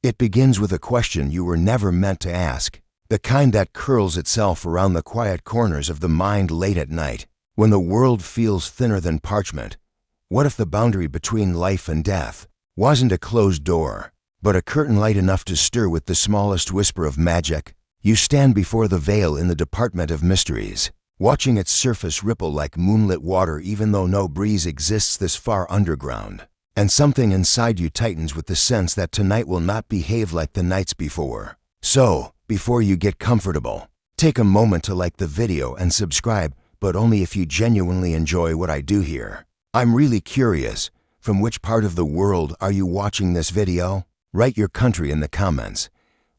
It begins with a question you were never meant to ask, the kind that curls itself around the quiet corners of the mind late at night, when the world feels thinner than parchment. What if the boundary between life and death wasn't a closed door, but a curtain light enough to stir with the smallest whisper of magic? You stand before the veil in the Department of Mysteries, watching its surface ripple like moonlit water even though no breeze exists this far underground. And something inside you tightens with the sense that tonight will not behave like the nights before. So, before you get comfortable, take a moment to like the video and subscribe, but only if you genuinely enjoy what I do here. I'm really curious, from which part of the world are you watching this video? Write your country in the comments.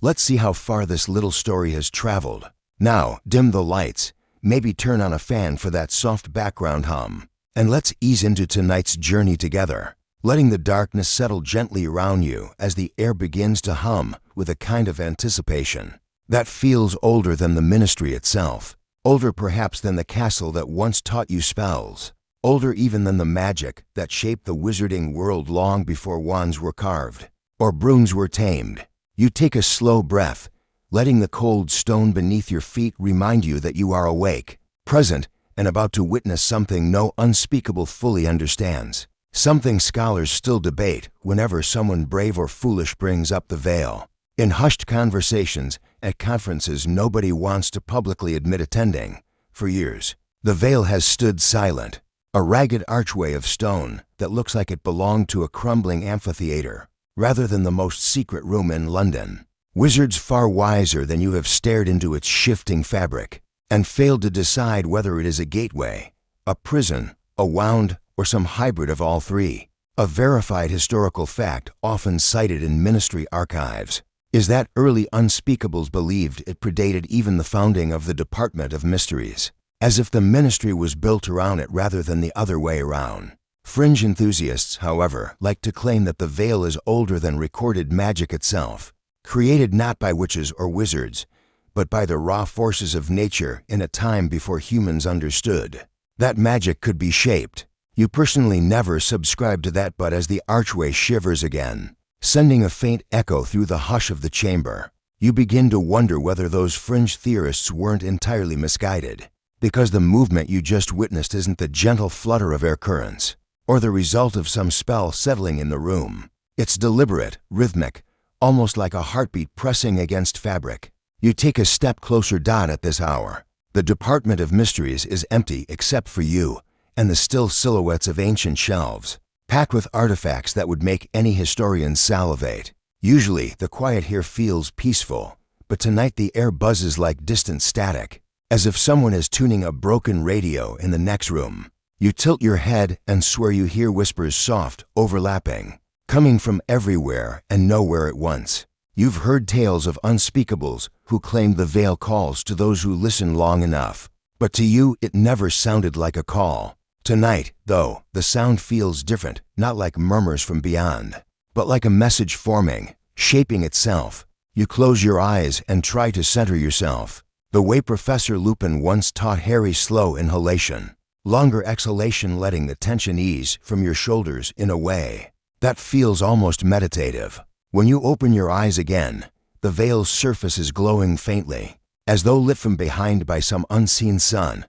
Let's see how far this little story has traveled. Now, dim the lights, maybe turn on a fan for that soft background hum, and let's ease into tonight's journey together, letting the darkness settle gently around you as the air begins to hum with a kind of anticipation that feels older than the ministry itself, older perhaps than the castle that once taught you spells, older even than the magic that shaped the wizarding world long before wands were carved or brooms were tamed. You take a slow breath, letting the cold stone beneath your feet remind you that you are awake, present, and about to witness something no unspeakable fully understands. Something scholars still debate whenever someone brave or foolish brings up the veil. In hushed conversations at conferences nobody wants to publicly admit attending, for years, the veil has stood silent, a ragged archway of stone that looks like it belonged to a crumbling amphitheater, rather than the most secret room in London. Wizards far wiser than you have stared into its shifting fabric and failed to decide whether it is a gateway, a prison, a wound, or some hybrid of all three. A verified historical fact often cited in ministry archives is that early unspeakables believed it predated even the founding of the Department of Mysteries, as if the ministry was built around it rather than the other way around. Fringe enthusiasts, however, like to claim that the veil is older than recorded magic itself, created not by witches or wizards, but by the raw forces of nature in a time before humans understood that magic could be shaped. You personally never subscribe to that, but as the archway shivers again, sending a faint echo through the hush of the chamber, you begin to wonder whether those fringe theorists weren't entirely misguided, because the movement you just witnessed isn't the gentle flutter of air currents, or the result of some spell settling in the room. It's deliberate, rhythmic, almost like a heartbeat pressing against fabric. You take a step closer. At this hour, the Department of Mysteries is empty except for you and the still silhouettes of ancient shelves, packed with artifacts that would make any historian salivate. Usually, the quiet here feels peaceful, but tonight the air buzzes like distant static, as if someone is tuning a broken radio in the next room. You tilt your head and swear you hear whispers, soft, overlapping, coming from everywhere and nowhere at once. You've heard tales of unspeakables who claimed the veil calls to those who listen long enough, but to you it never sounded like a call. Tonight, though, the sound feels different, not like murmurs from beyond, but like a message forming, shaping itself. You close your eyes and try to center yourself, the way Professor Lupin once taught Harry. Slow inhalation, longer exhalation, letting the tension ease from your shoulders in a way that feels almost meditative. When you open your eyes again, the veil's surface is glowing faintly, as though lit from behind by some unseen sun.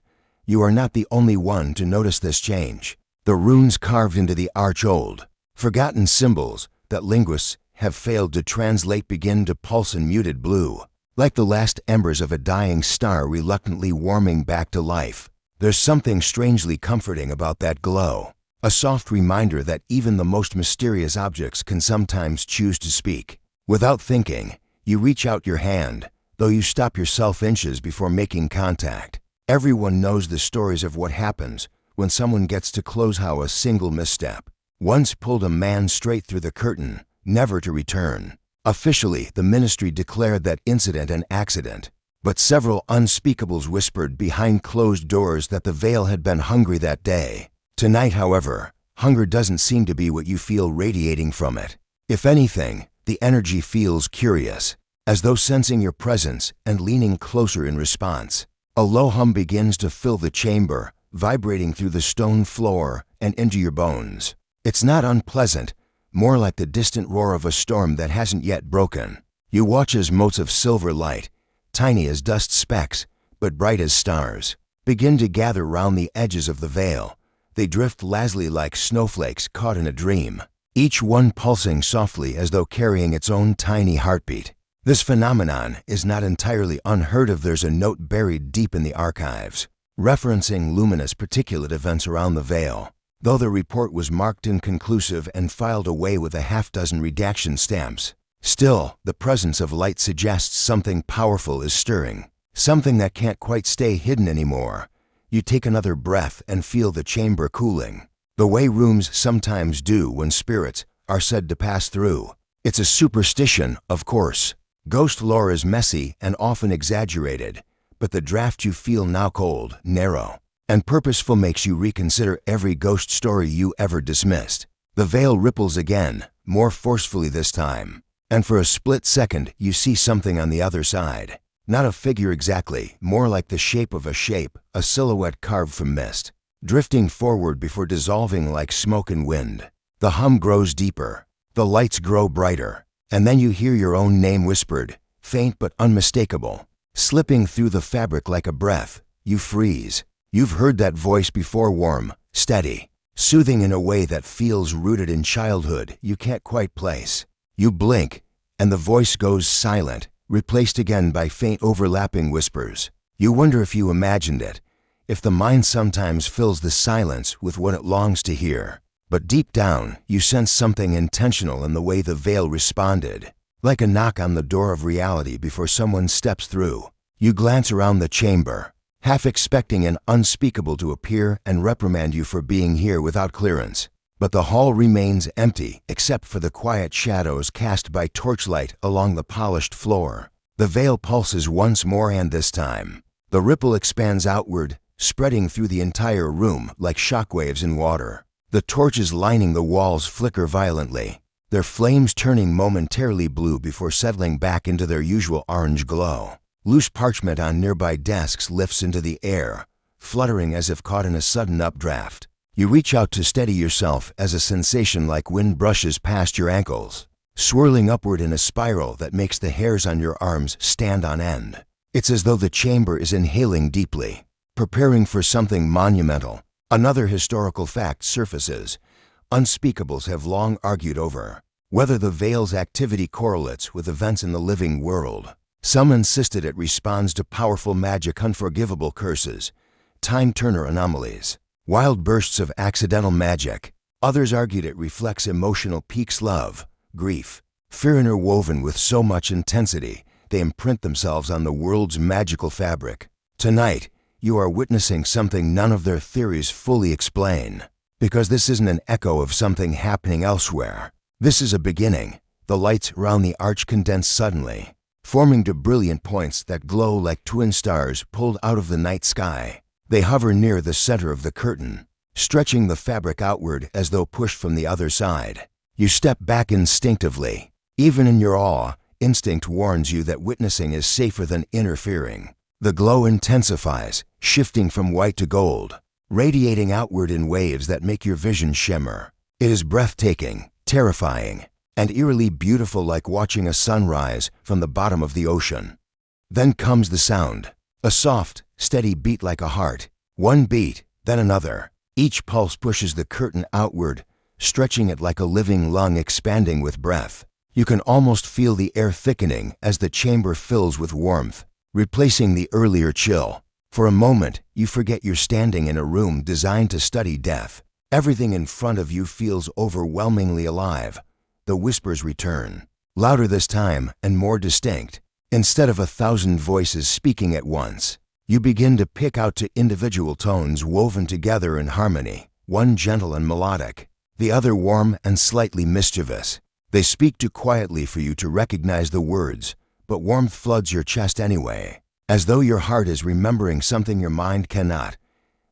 You are not the only one to notice this change. The runes carved into the arch, old, forgotten symbols that linguists have failed to translate, begin to pulse in muted blue, like the last embers of a dying star reluctantly warming back to life. There's something strangely comforting about that glow, a soft reminder that even the most mysterious objects can sometimes choose to speak. Without thinking, you reach out your hand, though you stop yourself inches before making contact. Everyone knows the stories of what happens when someone gets too close, how a single misstep once pulled a man straight through the curtain, never to return. Officially, the ministry declared that incident an accident, but several unspeakables whispered behind closed doors that the veil had been hungry that day. Tonight, however, hunger doesn't seem to be what you feel radiating from it. If anything, the energy feels curious, as though sensing your presence and leaning closer in response. A low hum begins to fill the chamber, vibrating through the stone floor and into your bones. It's not unpleasant, more like the distant roar of a storm that hasn't yet broken. You watch as motes of silver light, tiny as dust specks, but bright as stars, begin to gather round the edges of the veil. They drift lazily like snowflakes caught in a dream, each one pulsing softly as though carrying its own tiny heartbeat. This phenomenon is not entirely unheard of. There's a note buried deep in the archives, referencing luminous particulate events around the veil. Though the report was marked inconclusive and filed away with a half-dozen redaction stamps, still, the presence of light suggests something powerful is stirring, something that can't quite stay hidden anymore. You take another breath and feel the chamber cooling, the way rooms sometimes do when spirits are said to pass through. It's a superstition, of course. Ghost lore is messy and often exaggerated, but the draft you feel now cold, narrow, and purposeful makes you reconsider every ghost story you ever dismissed. The veil ripples again, more forcefully this time, and for a split second you see something on the other side. Not a figure exactly, more like the shape of a shape, a silhouette carved from mist, drifting forward before dissolving like smoke and wind. The hum grows deeper, the lights grow brighter, and then you hear your own name whispered, faint but unmistakable, slipping through the fabric like a breath. You freeze. You've heard that voice before, warm, steady, soothing in a way that feels rooted in childhood you can't quite place. You blink, and the voice goes silent, replaced again by faint overlapping whispers. You wonder if you imagined it, if the mind sometimes fills the silence with what it longs to hear. But deep down, you sense something intentional in the way the veil responded, like a knock on the door of reality before someone steps through. You glance around the chamber, half expecting an unspeakable to appear and reprimand you for being here without clearance. But the hall remains empty except for the quiet shadows cast by torchlight along the polished floor. The veil pulses once more, and this time, the ripple expands outward, spreading through the entire room like shockwaves in water. The torches lining the walls flicker violently, their flames turning momentarily blue before settling back into their usual orange glow. Loose parchment on nearby desks lifts into the air, fluttering as if caught in a sudden updraft. You reach out to steady yourself as a sensation like wind brushes past your ankles, swirling upward in a spiral that makes the hairs on your arms stand on end. It's as though the chamber is inhaling deeply, preparing for something monumental. Another historical fact surfaces. Unspeakables have long argued over whether the veil's activity correlates with events in the living world. Some insisted it responds to powerful magic, unforgivable curses, time-turner anomalies, wild bursts of accidental magic. Others argued it reflects emotional peaks, love, grief, fear interwoven with so much intensity they imprint themselves on the world's magical fabric. Tonight, you are witnessing something none of their theories fully explain, because this isn't an echo of something happening elsewhere. This is a beginning. The lights around the arch condense suddenly, forming to brilliant points that glow like twin stars pulled out of the night sky. They hover near the center of the curtain, stretching the fabric outward as though pushed from the other side. You step back instinctively. Even in your awe, instinct warns you that witnessing is safer than interfering. The glow intensifies, shifting from white to gold, radiating outward in waves that make your vision shimmer. It is breathtaking, terrifying, and eerily beautiful, like watching a sunrise from the bottom of the ocean. Then comes the sound, a soft, steady beat like a heart. One beat, then another. Each pulse pushes the curtain outward, stretching it like a living lung expanding with breath. You can almost feel the air thickening as the chamber fills with warmth, replacing the earlier chill. For a moment, you forget you're standing in a room designed to study death. Everything in front of you feels overwhelmingly alive. The whispers return, louder this time and more distinct. Instead of 1,000 voices speaking at once, you begin to pick out to individual tones woven together in harmony, one gentle and melodic, the other warm and slightly mischievous. They speak too quietly for you to recognize the words, but warmth floods your chest anyway, as though your heart is remembering something your mind cannot.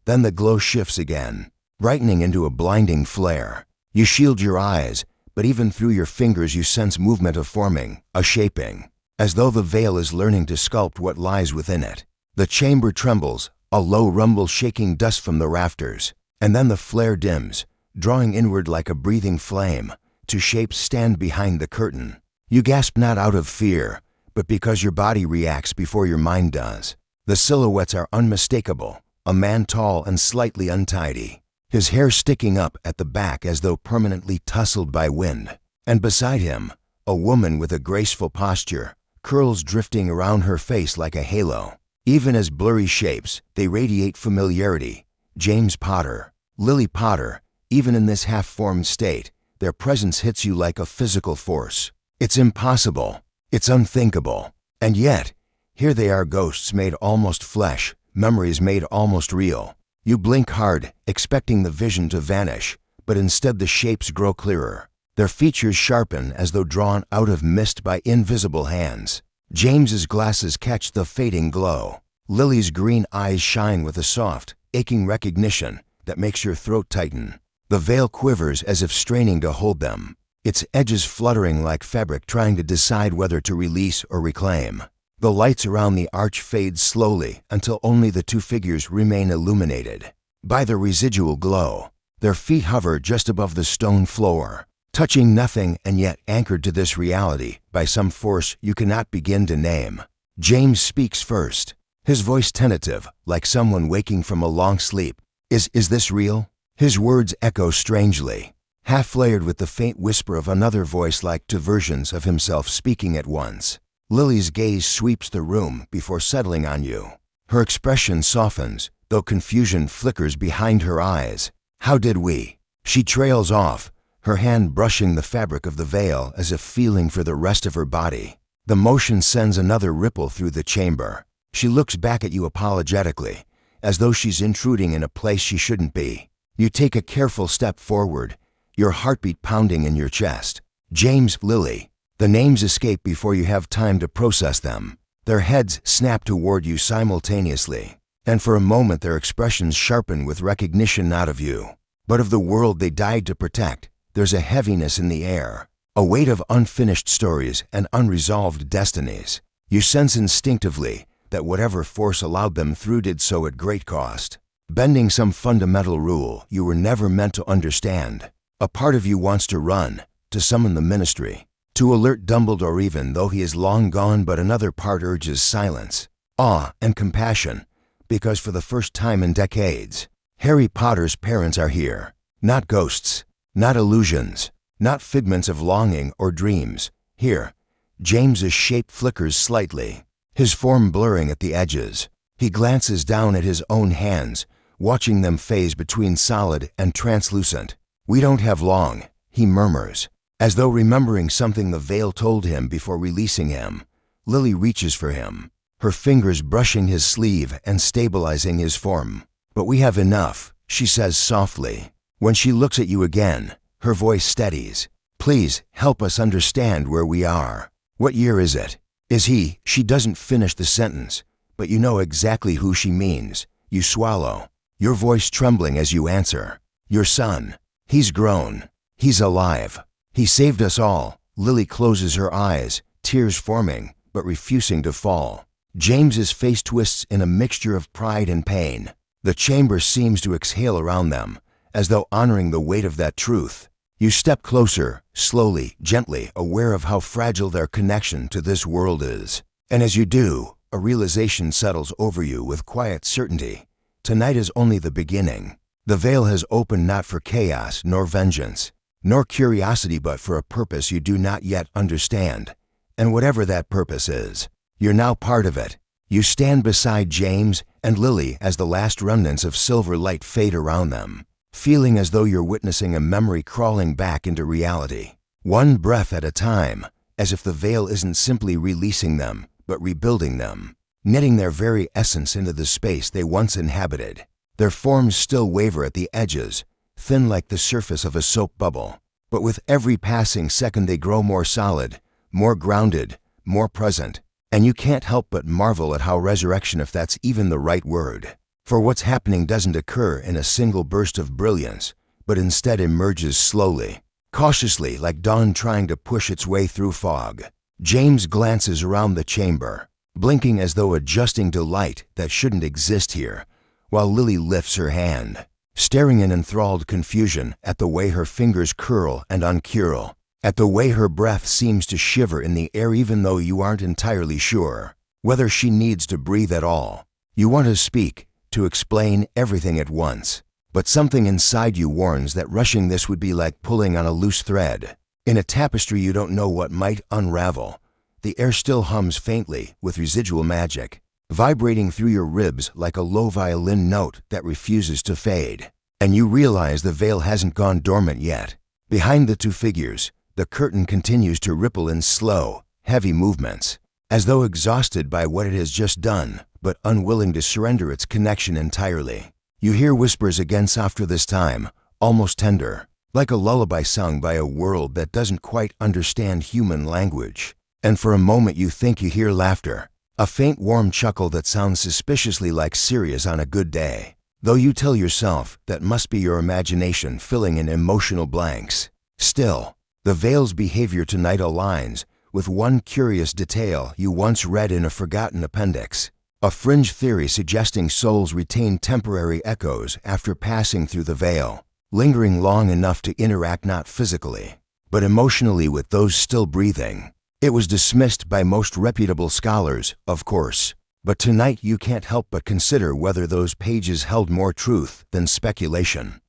Then the glow shifts again, brightening into a blinding flare. You shield your eyes, but even through your fingers you sense movement, of forming, a shaping, as though the veil is learning to sculpt what lies within it. The chamber trembles, a low rumble shaking dust from the rafters, and then the flare dims, drawing inward like a breathing flame, two shapes stand behind the curtain. You gasp not out of fear, but because your body reacts before your mind does. The silhouettes are unmistakable, a man tall and slightly untidy, his hair sticking up at the back as though permanently tousled by wind. And beside him, a woman with a graceful posture, curls drifting around her face like a halo. Even as blurry shapes, they radiate familiarity. James Potter, Lily Potter, even in this half-formed state, their presence hits you like a physical force. It's impossible. It's unthinkable. And yet, here they are, ghosts made almost flesh, memories made almost real. You blink hard, expecting the vision to vanish, but instead the shapes grow clearer. Their features sharpen as though drawn out of mist by invisible hands. James's glasses catch the fading glow. Lily's green eyes shine with a soft, aching recognition that makes your throat tighten. The veil quivers as if straining to hold them, its edges fluttering like fabric trying to decide whether to release or reclaim. The lights around the arch fade slowly until only the two figures remain illuminated by the residual glow. Their feet hover just above the stone floor, touching nothing and yet anchored to this reality by some force you cannot begin to name. James speaks first, his voice tentative, like someone waking from a long sleep. Is this real? His words echo strangely, half layered with the faint whisper of another voice, like two versions of himself speaking at once. Lily's gaze sweeps the room before settling on you. Her expression softens, though confusion flickers behind her eyes. How did we? She trails off, her hand brushing the fabric of the veil as if feeling for the rest of her body. The motion sends another ripple through the chamber. She looks back at you apologetically, as though she's intruding in a place she shouldn't be. You take a careful step forward, your heartbeat pounding in your chest. James, Lily. The names escape before you have time to process them. Their heads snap toward you simultaneously, and for a moment their expressions sharpen with recognition not of you, but of the world they died to protect. There's a heaviness in the air, a weight of unfinished stories and unresolved destinies. You sense instinctively that whatever force allowed them through did so at great cost, bending some fundamental rule you were never meant to understand. A part of you wants to run, to summon the ministry, to alert Dumbledore even though he is long gone, but another part urges silence, awe, and compassion, because for the first time in decades, Harry Potter's parents are here. Not ghosts, not illusions, not figments of longing or dreams. Here, James's shape flickers slightly, his form blurring at the edges. He glances down at his own hands, watching them phase between solid and translucent. We don't have long, he murmurs, as though remembering something the veil told him before releasing him. Lily reaches for him, her fingers brushing his sleeve and stabilizing his form. But we have enough, she says softly. When she looks at you again, her voice steadies. Please, help us understand where we are. What year is it? Is he? She doesn't finish the sentence, but you know exactly who she means. You swallow, your voice trembling as you answer. Your son. He's grown. He's alive. He saved us all. Lily closes her eyes, tears forming, but refusing to fall. James's face twists in a mixture of pride and pain. The chamber seems to exhale around them, as though honoring the weight of that truth. You step closer, slowly, gently, aware of how fragile their connection to this world is. And as you do, a realization settles over you with quiet certainty. Tonight is only the beginning. The veil has opened not for chaos nor vengeance, nor curiosity, but for a purpose you do not yet understand. And whatever that purpose is, you're now part of it. You stand beside James and Lily as the last remnants of silver light fade around them, feeling as though you're witnessing a memory crawling back into reality, one breath at a time, as if the veil isn't simply releasing them, but rebuilding them, knitting their very essence into the space they once inhabited. Their forms still waver at the edges, thin like the surface of a soap bubble, but with every passing second they grow more solid, more grounded, more present. And you can't help but marvel at how resurrection, if that's even the right word. For what's happening doesn't occur in a single burst of brilliance, but instead emerges slowly, cautiously, like dawn trying to push its way through fog. James glances around the chamber, blinking as though adjusting to light that shouldn't exist here, while Lily lifts her hand. staring in enthralled confusion at the way her fingers curl and uncurl, at the way her breath seems to shiver in the air even though you aren't entirely sure whether she needs to breathe at all. You want to speak, to explain everything at once, but something inside you warns that rushing this would be like pulling on a loose thread in a tapestry you don't know what might unravel. The air still hums faintly with residual magic, vibrating through your ribs like a low violin note that refuses to fade. And you realize the veil hasn't gone dormant yet. Behind the two figures, the curtain continues to ripple in slow, heavy movements, as though exhausted by what it has just done, but unwilling to surrender its connection entirely. You hear whispers again, softer this time, almost tender, like a lullaby sung by a world that doesn't quite understand human language. And for a moment you think you hear laughter, a faint warm chuckle that sounds suspiciously like Sirius on a good day, though you tell yourself that must be your imagination filling in emotional blanks. Still, the veil's behavior tonight aligns with one curious detail you once read in a forgotten appendix, a fringe theory suggesting souls retain temporary echoes after passing through the veil, lingering long enough to interact not physically, but emotionally with those still breathing. It was dismissed by most reputable scholars, of course, but tonight you can't help but consider whether those pages held more truth than speculation.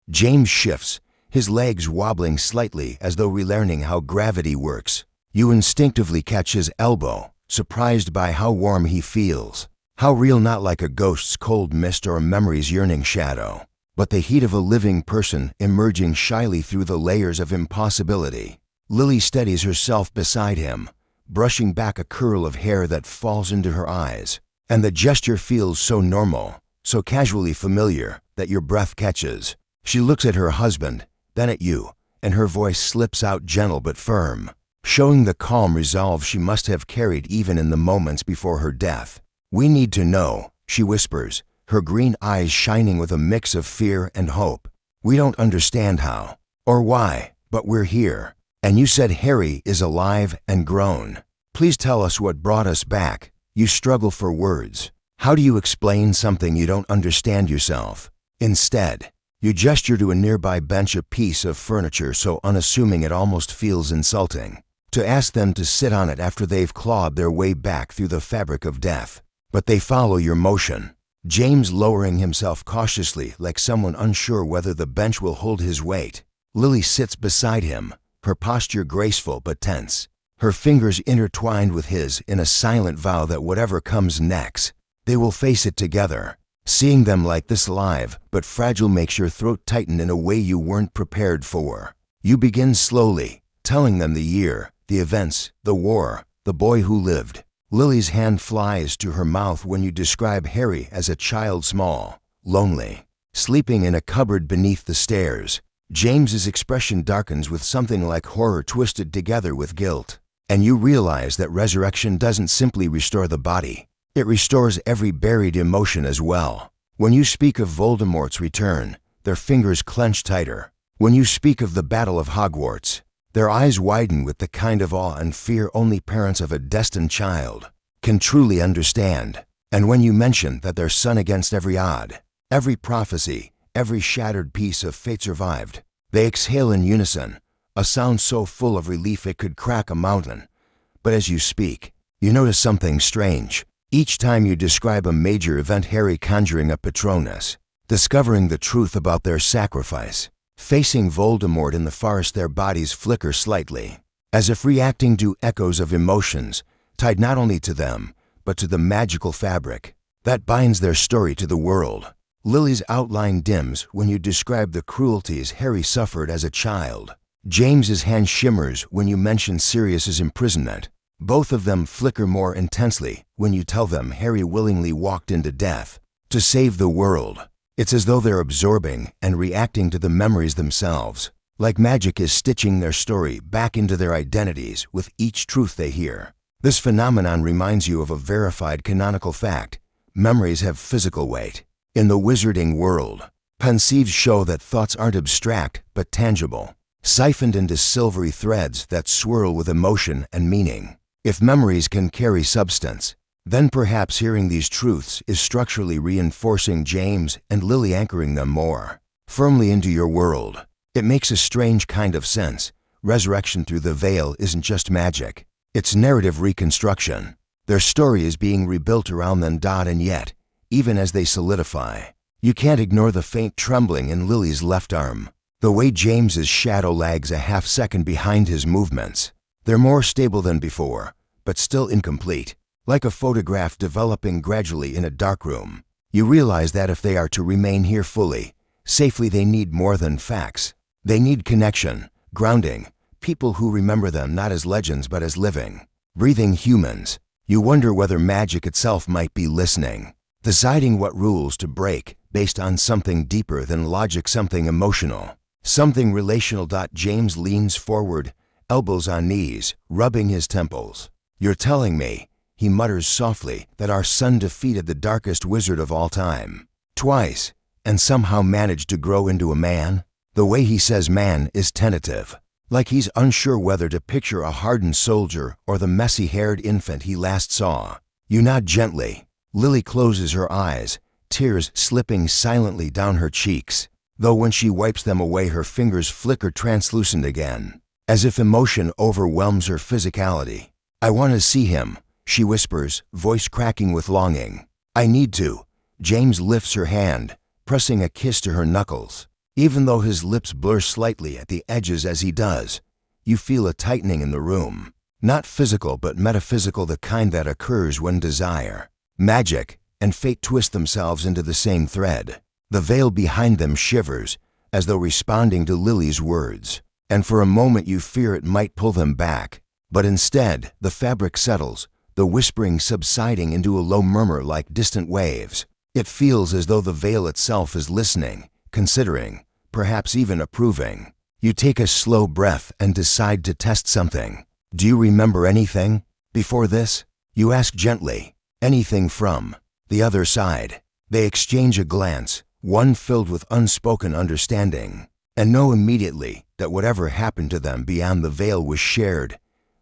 James shifts, his legs wobbling slightly as though relearning how gravity works. You instinctively catch his elbow, surprised by how warm he feels, how real, not like a ghost's cold mist or a memory's yearning shadow, but the heat of a living person emerging shyly through the layers of impossibility. Lily steadies herself beside him, brushing back a curl of hair that falls into her eyes, and the gesture feels so normal, so casually familiar, that your breath catches. She looks at her husband, then at you, and her voice slips out gentle but firm, showing the calm resolve she must have carried even in the moments before her death. "We need to know," she whispers, her green eyes shining with a mix of fear and hope. "We don't understand how or why, but we're here. And you said Harry is alive and grown. Please tell us what brought us back." You struggle for words. How do you explain something you don't understand yourself? Instead, you gesture to a nearby bench, a piece of furniture so unassuming it almost feels insulting, to ask them to sit on it after they've clawed their way back through the fabric of death. But they follow your motion, James lowering himself cautiously like someone unsure whether the bench will hold his weight. Lily sits beside him, her posture graceful but tense, her fingers intertwined with his in a silent vow that whatever comes next, they will face it together. Seeing them like this live but fragile makes your throat tighten in a way you weren't prepared for. You begin slowly, telling them the year, the events, the war, the boy who lived. Lily's hand flies to her mouth when you describe Harry as a child, small, lonely, sleeping in a cupboard beneath the stairs. James's expression darkens with something like horror twisted together with guilt, and you realize that resurrection doesn't simply restore the body, it restores every buried emotion as well. When you speak of Voldemort's return, their fingers clench tighter. When you speak of the Battle of Hogwarts, their eyes widen with the kind of awe and fear only parents of a destined child can truly understand. And when you mention that their son, against every odd, every prophecy, every shattered piece of fate, survived, they exhale in unison, a sound so full of relief it could crack a mountain. But as you speak, you notice something strange. Each time you describe a major event, Harry conjuring up Patronus, discovering the truth about their sacrifice, facing Voldemort in the forest, their bodies flicker slightly, as if reacting to echoes of emotions tied not only to them, but to the magical fabric that binds their story to the world. Lily's outline dims when you describe the cruelties Harry suffered as a child. James's hand shimmers when you mention Sirius's imprisonment. Both of them flicker more intensely when you tell them Harry willingly walked into death to save the world. It's as though they're absorbing and reacting to the memories themselves, like magic is stitching their story back into their identities with each truth they hear. This phenomenon reminds you of a verified canonical fact: memories have physical weight. In the wizarding world, conceives show that thoughts aren't abstract but tangible, siphoned into silvery threads that swirl with emotion and meaning. If memories can carry substance, then perhaps hearing these truths is structurally reinforcing James and Lily, anchoring them more firmly into your world. It makes a strange kind of sense. Resurrection through the veil isn't just magic. It's narrative reconstruction. Their story is being rebuilt around them. And yet, even as they solidify, you can't ignore the faint trembling in Lily's left arm. The way James's shadow lags a half second behind his movements. They're more stable than before, but still incomplete, like a photograph developing gradually in a darkroom. You realize that if they are to remain here fully, safely, they need more than facts. They need connection, grounding, people who remember them not as legends but as living, breathing humans. You wonder whether magic itself might be listening, deciding what rules to break based on something deeper than logic, something emotional, something relational. James leans forward, elbows on knees, rubbing his temples. "You're telling me," he mutters softly, "that our son defeated the darkest wizard of all time twice, and somehow managed to grow into a man?" The way he says man is tentative, like he's unsure whether to picture a hardened soldier or the messy-haired infant he last saw. You nod gently. Lily closes her eyes, tears slipping silently down her cheeks, though when she wipes them away her fingers flicker translucent again, as if emotion overwhelms her physicality. "I want to see him," she whispers, voice cracking with longing. "I need to." James lifts her hand, pressing a kiss to her knuckles. Even though his lips blur slightly at the edges as he does, you feel a tightening in the room. Not physical but metaphysical, the kind that occurs when desire, magic, and fate twist themselves into the same thread. The veil behind them shivers, as though responding to Lily's words, and for a moment you fear it might pull them back. But instead, the fabric settles, the whispering subsiding into a low murmur like distant waves. It feels as though the veil itself is listening, considering, perhaps even approving. You take a slow breath and decide to test something. "Do you remember anything before this?" you ask gently. "Anything from the other side?" They exchange a glance, one filled with unspoken understanding, and know immediately that whatever happened to them beyond the veil was shared.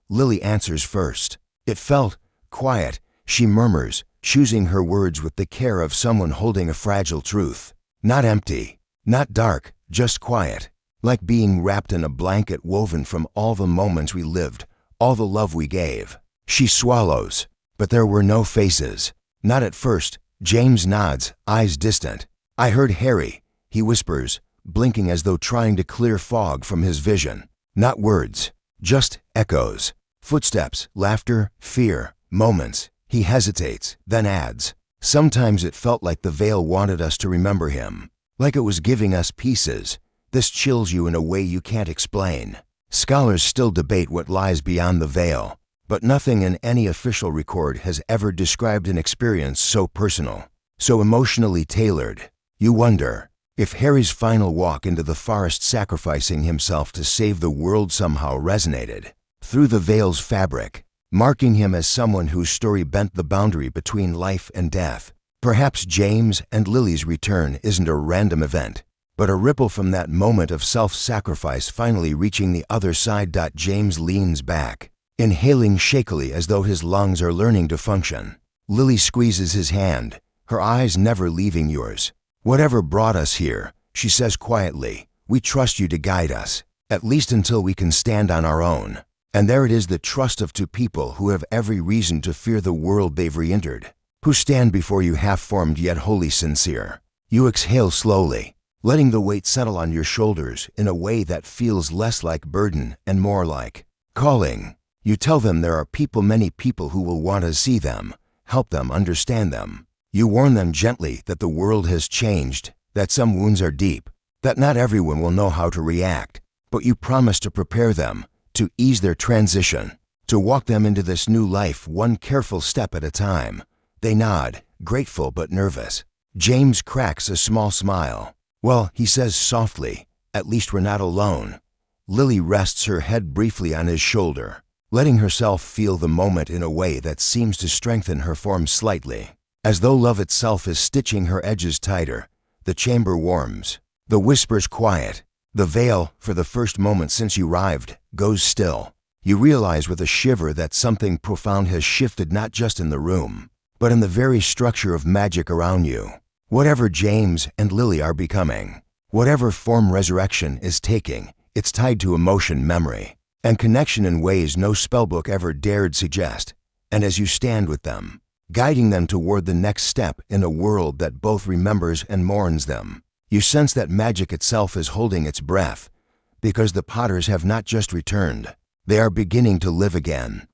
Lily answers first. "It felt quiet," she murmurs, choosing her words with the care of someone holding a fragile truth. "Not empty, not dark, just quiet, like being wrapped in a blanket woven from all the moments we lived, all the love we gave." She swallows, but there were no faces. "Not at first." James nods, eyes distant. "I heard Harry," he whispers, blinking as though trying to clear fog from his vision. "Not words, just echoes, footsteps, laughter, fear, moments." He hesitates, then adds, "Sometimes it felt like the veil wanted us to remember him, like it was giving us pieces." This chills you in a way you can't explain. Scholars still debate what lies beyond the veil, but nothing in any official record has ever described an experience so personal, so emotionally tailored. You wonder if Harry's final walk into the forest, sacrificing himself to save the world, somehow resonated through the veil's fabric, marking him as someone whose story bent the boundary between life and death. Perhaps James and Lily's return isn't a random event, but a ripple from that moment of self-sacrifice finally reaching the other side. James leans back, inhaling shakily as though his lungs are learning to function. Lily squeezes his hand, her eyes never leaving yours. "Whatever brought us here," she says quietly, "we trust you to guide us, at least until we can stand on our own." And there it is, the trust of two people who have every reason to fear the world they've re-entered, who stand before you half-formed yet wholly sincere. You exhale slowly, letting the weight settle on your shoulders in a way that feels less like burden and more like calling. You tell them there are people, many people, who will want to see them, help them, understand them. You warn them gently that the world has changed, that some wounds are deep, that not everyone will know how to react, but you promise to prepare them, to ease their transition, to walk them into this new life one careful step at a time. They nod, grateful but nervous. James cracks a small smile. "Well," he says softly, "at least we're not alone." Lily rests her head briefly on his shoulder, letting herself feel the moment in a way that seems to strengthen her form slightly. As though love itself is stitching her edges tighter, the chamber warms. The whispers quiet. The veil, for the first moment since you arrived, goes still. You realize with a shiver that something profound has shifted, not just in the room, but in the very structure of magic around you. Whatever James and Lily are becoming, Whatever form resurrection is taking, it's tied to emotion, memory, and connection in ways no spellbook ever dared suggest. And as you stand with them, guiding them toward the next step in a world that both remembers and mourns them, you sense that magic itself is holding its breath, because the Potters have not just returned, they are beginning to live again.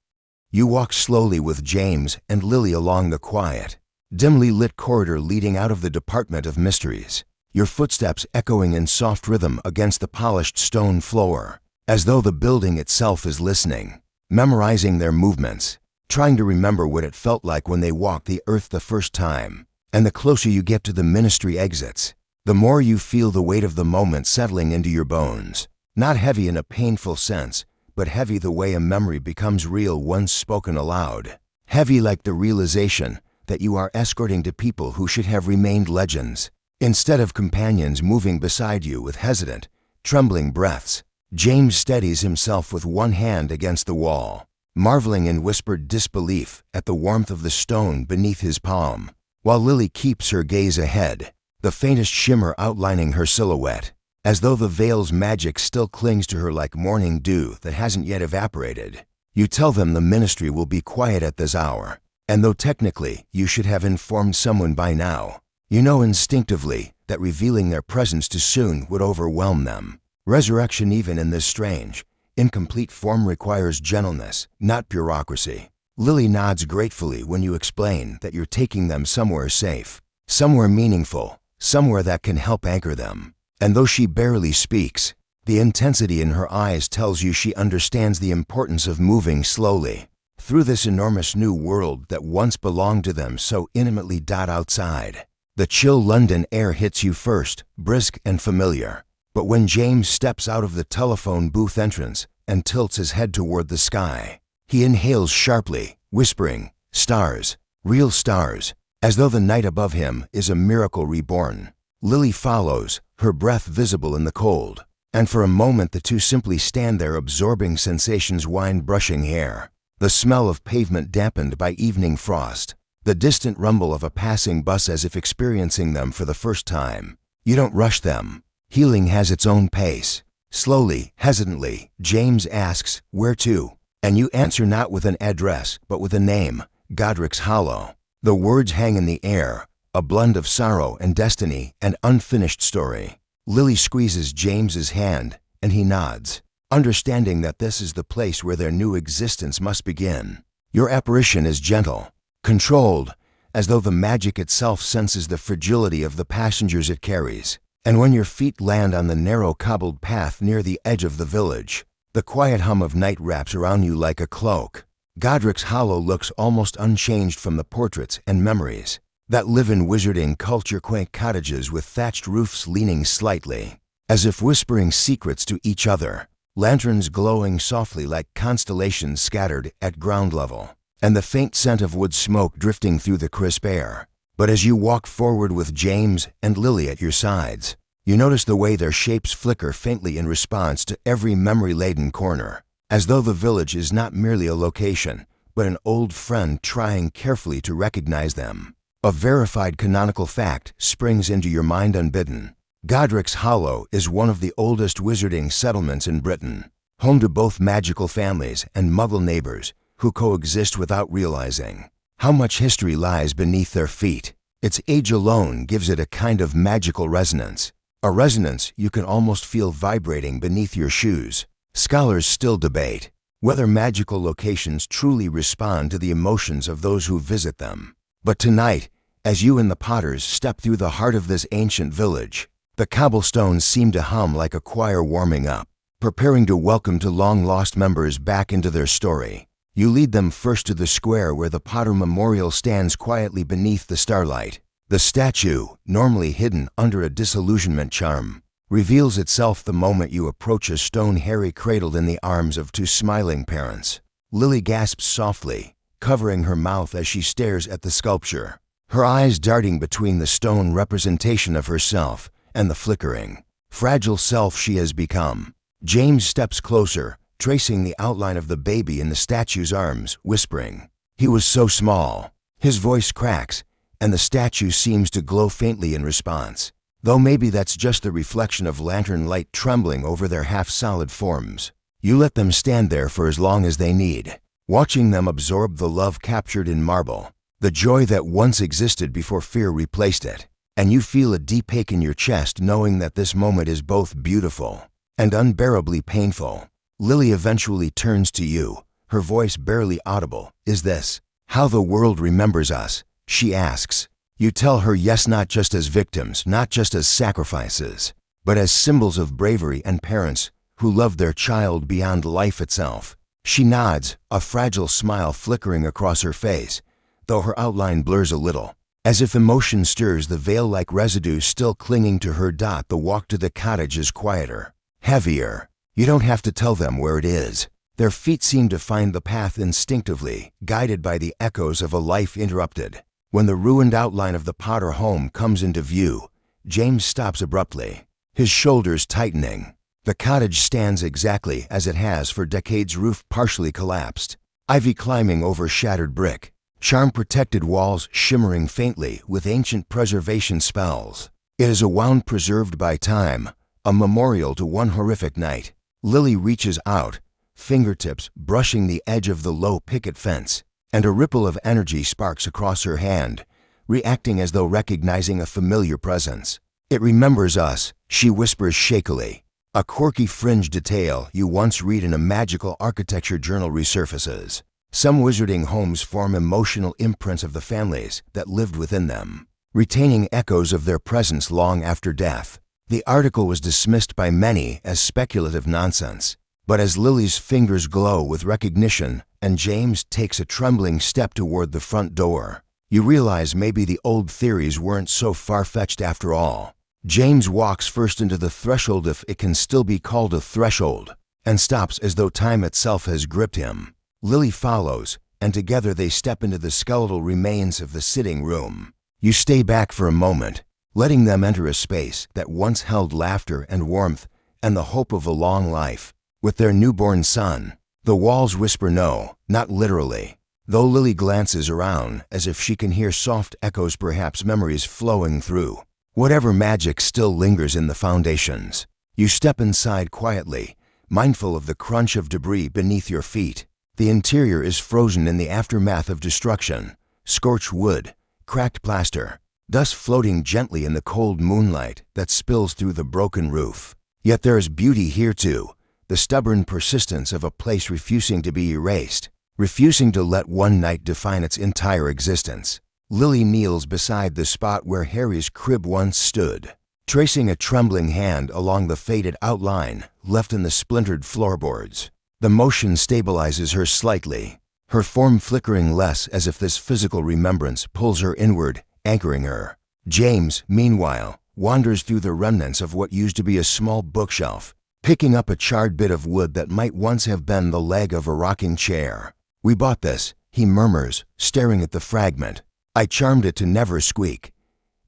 You walk slowly with James and Lily along the quiet, dimly lit corridor leading out of the Department of Mysteries, your footsteps echoing in soft rhythm against the polished stone floor, as though the building itself is listening, memorizing their movements, trying to remember what it felt like when they walked the earth the first time. And the closer you get to the ministry exits, the more you feel the weight of the moment settling into your bones, not heavy in a painful sense, but heavy the way a memory becomes real once spoken aloud, heavy like the realization that you are escorting to people who should have remained legends, instead of companions moving beside you with hesitant, trembling breaths. James steadies himself with one hand against the wall, marveling in whispered disbelief at the warmth of the stone beneath his palm, while Lily keeps her gaze ahead, the faintest shimmer outlining her silhouette, as though the veil's magic still clings to her like morning dew that hasn't yet evaporated. You tell them the ministry will be quiet at this hour, and though technically you should have informed someone by now, you know instinctively that revealing their presence too soon would overwhelm them. Resurrection, even in this strange, incomplete form, requires gentleness, not bureaucracy. Lily nods gratefully when you explain that you're taking them somewhere safe, somewhere meaningful, somewhere that can help anchor them. And though she barely speaks, the intensity in her eyes tells you she understands the importance of moving slowly through this enormous new world that once belonged to them so intimately. Outside, the chill London air hits you first, brisk and familiar. But when James steps out of the telephone booth entrance and tilts his head toward the sky, he inhales sharply, whispering, "Stars, real stars," as though the night above him is a miracle reborn. Lily follows, her breath visible in the cold, and for a moment the two simply stand there, absorbing sensations: wine brushing hair, the smell of pavement dampened by evening frost, the distant rumble of a passing bus as if experiencing them for the first time. You don't rush them. Healing has its own pace. Slowly, hesitantly, James asks, "Where to?" And you answer not with an address, but with a name: Godric's Hollow. The words hang in the air, a blend of sorrow and destiny and unfinished story. Lily squeezes James's hand, and he nods, understanding that this is the place where their new existence must begin. Your apparition is gentle, controlled, as though the magic itself senses the fragility of the passengers it carries. And when your feet land on the narrow cobbled path near the edge of the village, the quiet hum of night wraps around you like a cloak. Godric's Hollow looks almost unchanged from the portraits and memories that live in wizarding culture, quaint cottages with thatched roofs leaning slightly, as if whispering secrets to each other, lanterns glowing softly like constellations scattered at ground level, and the faint scent of wood smoke drifting through the crisp air. But as you walk forward with James and Lily at your sides, you notice the way their shapes flicker faintly in response to every memory-laden corner, as though the village is not merely a location, but an old friend trying carefully to recognize them. A verified canonical fact springs into your mind unbidden. Godric's Hollow is one of the oldest wizarding settlements in Britain, home to both magical families and Muggle neighbors who coexist without realizing how much history lies beneath their feet. Its age alone gives it a kind of magical resonance, a resonance you can almost feel vibrating beneath your shoes. Scholars still debate whether magical locations truly respond to the emotions of those who visit them. But tonight, as you and the Potters step through the heart of this ancient village, the cobblestones seem to hum like a choir warming up, preparing to welcome long-lost members back into their story. You lead them first to the square where the Potter Memorial stands quietly beneath the starlight. The statue, normally hidden under a disillusionment charm, reveals itself the moment you approach a stone Harry cradled in the arms of two smiling parents. Lily gasps softly, covering her mouth as she stares at the sculpture, her eyes darting between the stone representation of herself and the flickering, fragile self she has become. James steps closer, tracing the outline of the baby in the statue's arms, whispering, "He was so small." His voice cracks, and the statue seems to glow faintly in response. though maybe that's just the reflection of lantern light trembling over their half-solid forms. You let them stand there for as long as they need, watching them absorb the love captured in marble, the joy that once existed before fear replaced it. And you feel a deep ache in your chest knowing that this moment is both beautiful and unbearably painful. Lily eventually turns to you, her voice barely audible. Is this how the world remembers us? She asks. You tell her yes, not just as victims, not just as sacrifices, but as symbols of bravery and parents who love their child beyond life itself. She nods, a fragile smile flickering across her face, though her outline blurs a little. As if emotion stirs the veil-like residue still clinging to her. The walk to the cottage is quieter, heavier. You don't have to tell them where it is. Their feet seem to find the path instinctively, guided by the echoes of a life interrupted. When the ruined outline of the Potter home comes into view, James stops abruptly, his shoulders tightening. The cottage stands exactly as it has for decades, roof partially collapsed, ivy climbing over shattered brick, charm-protected walls shimmering faintly with ancient preservation spells. It is a wound preserved by time, a memorial to one horrific night. Lily reaches out, fingertips brushing the edge of the low picket fence, and a ripple of energy sparks across her hand, reacting as though recognizing a familiar presence. It remembers us, she whispers shakily. A quirky fringe detail you once read in a magical architecture journal resurfaces. Some wizarding homes form emotional imprints of the families that lived within them, retaining echoes of their presence long after death. The article was dismissed by many as speculative nonsense, but as Lily's fingers glow with recognition and James takes a trembling step toward the front door, you realize maybe the old theories weren't so far-fetched after all. James walks first into the threshold, if it can still be called a threshold, and stops as though time itself has gripped him. Lily follows, and together they step into the skeletal remains of the sitting room. You stay back for a moment, letting them enter a space that once held laughter and warmth and the hope of a long life. With their newborn son, the walls whisper no, not literally, though Lily glances around as if she can hear soft echoes, perhaps memories flowing through. Whatever magic still lingers in the foundations. You step inside quietly, mindful of the crunch of debris beneath your feet. The interior is frozen in the aftermath of destruction. Scorched wood, cracked plaster, dust floating gently in the cold moonlight that spills through the broken roof. Yet there is beauty here too, the stubborn persistence of a place refusing to be erased, refusing to let one night define its entire existence. Lily kneels beside the spot where Harry's crib once stood, tracing a trembling hand along the faded outline left in the splintered floorboards. The motion stabilizes her slightly, her form flickering less, as if this physical remembrance pulls her inward, anchoring her. James, meanwhile, wanders through the remnants of what used to be a small bookshelf, picking up a charred bit of wood that might once have been the leg of a rocking chair. "We bought this," he murmurs, staring at the fragment. "I charmed it to never squeak."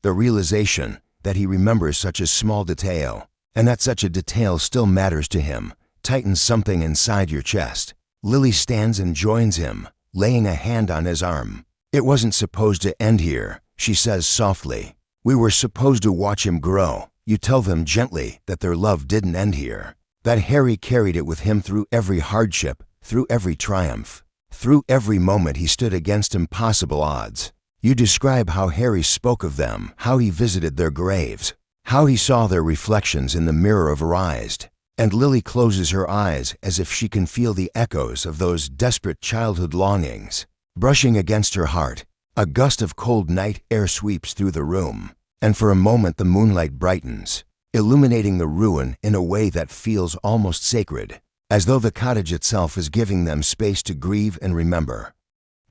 The realization that he remembers such a small detail, and that such a detail still matters to him, tightens something inside your chest. Lily stands and joins him, laying a hand on his arm. "It wasn't supposed to end here," she says softly. "We were supposed to watch him grow." You tell them gently that their love didn't end here, that Harry carried it with him through every hardship, through every triumph, through every moment he stood against impossible odds. You describe how Harry spoke of them, how he visited their graves, how he saw their reflections in the mirror of her eyes. And Lily closes her eyes as if she can feel the echoes of those desperate childhood longings brushing against her heart. A gust of cold night air sweeps through the room, and for a moment the moonlight brightens, illuminating the ruin in a way that feels almost sacred, as though the cottage itself is giving them space to grieve and remember.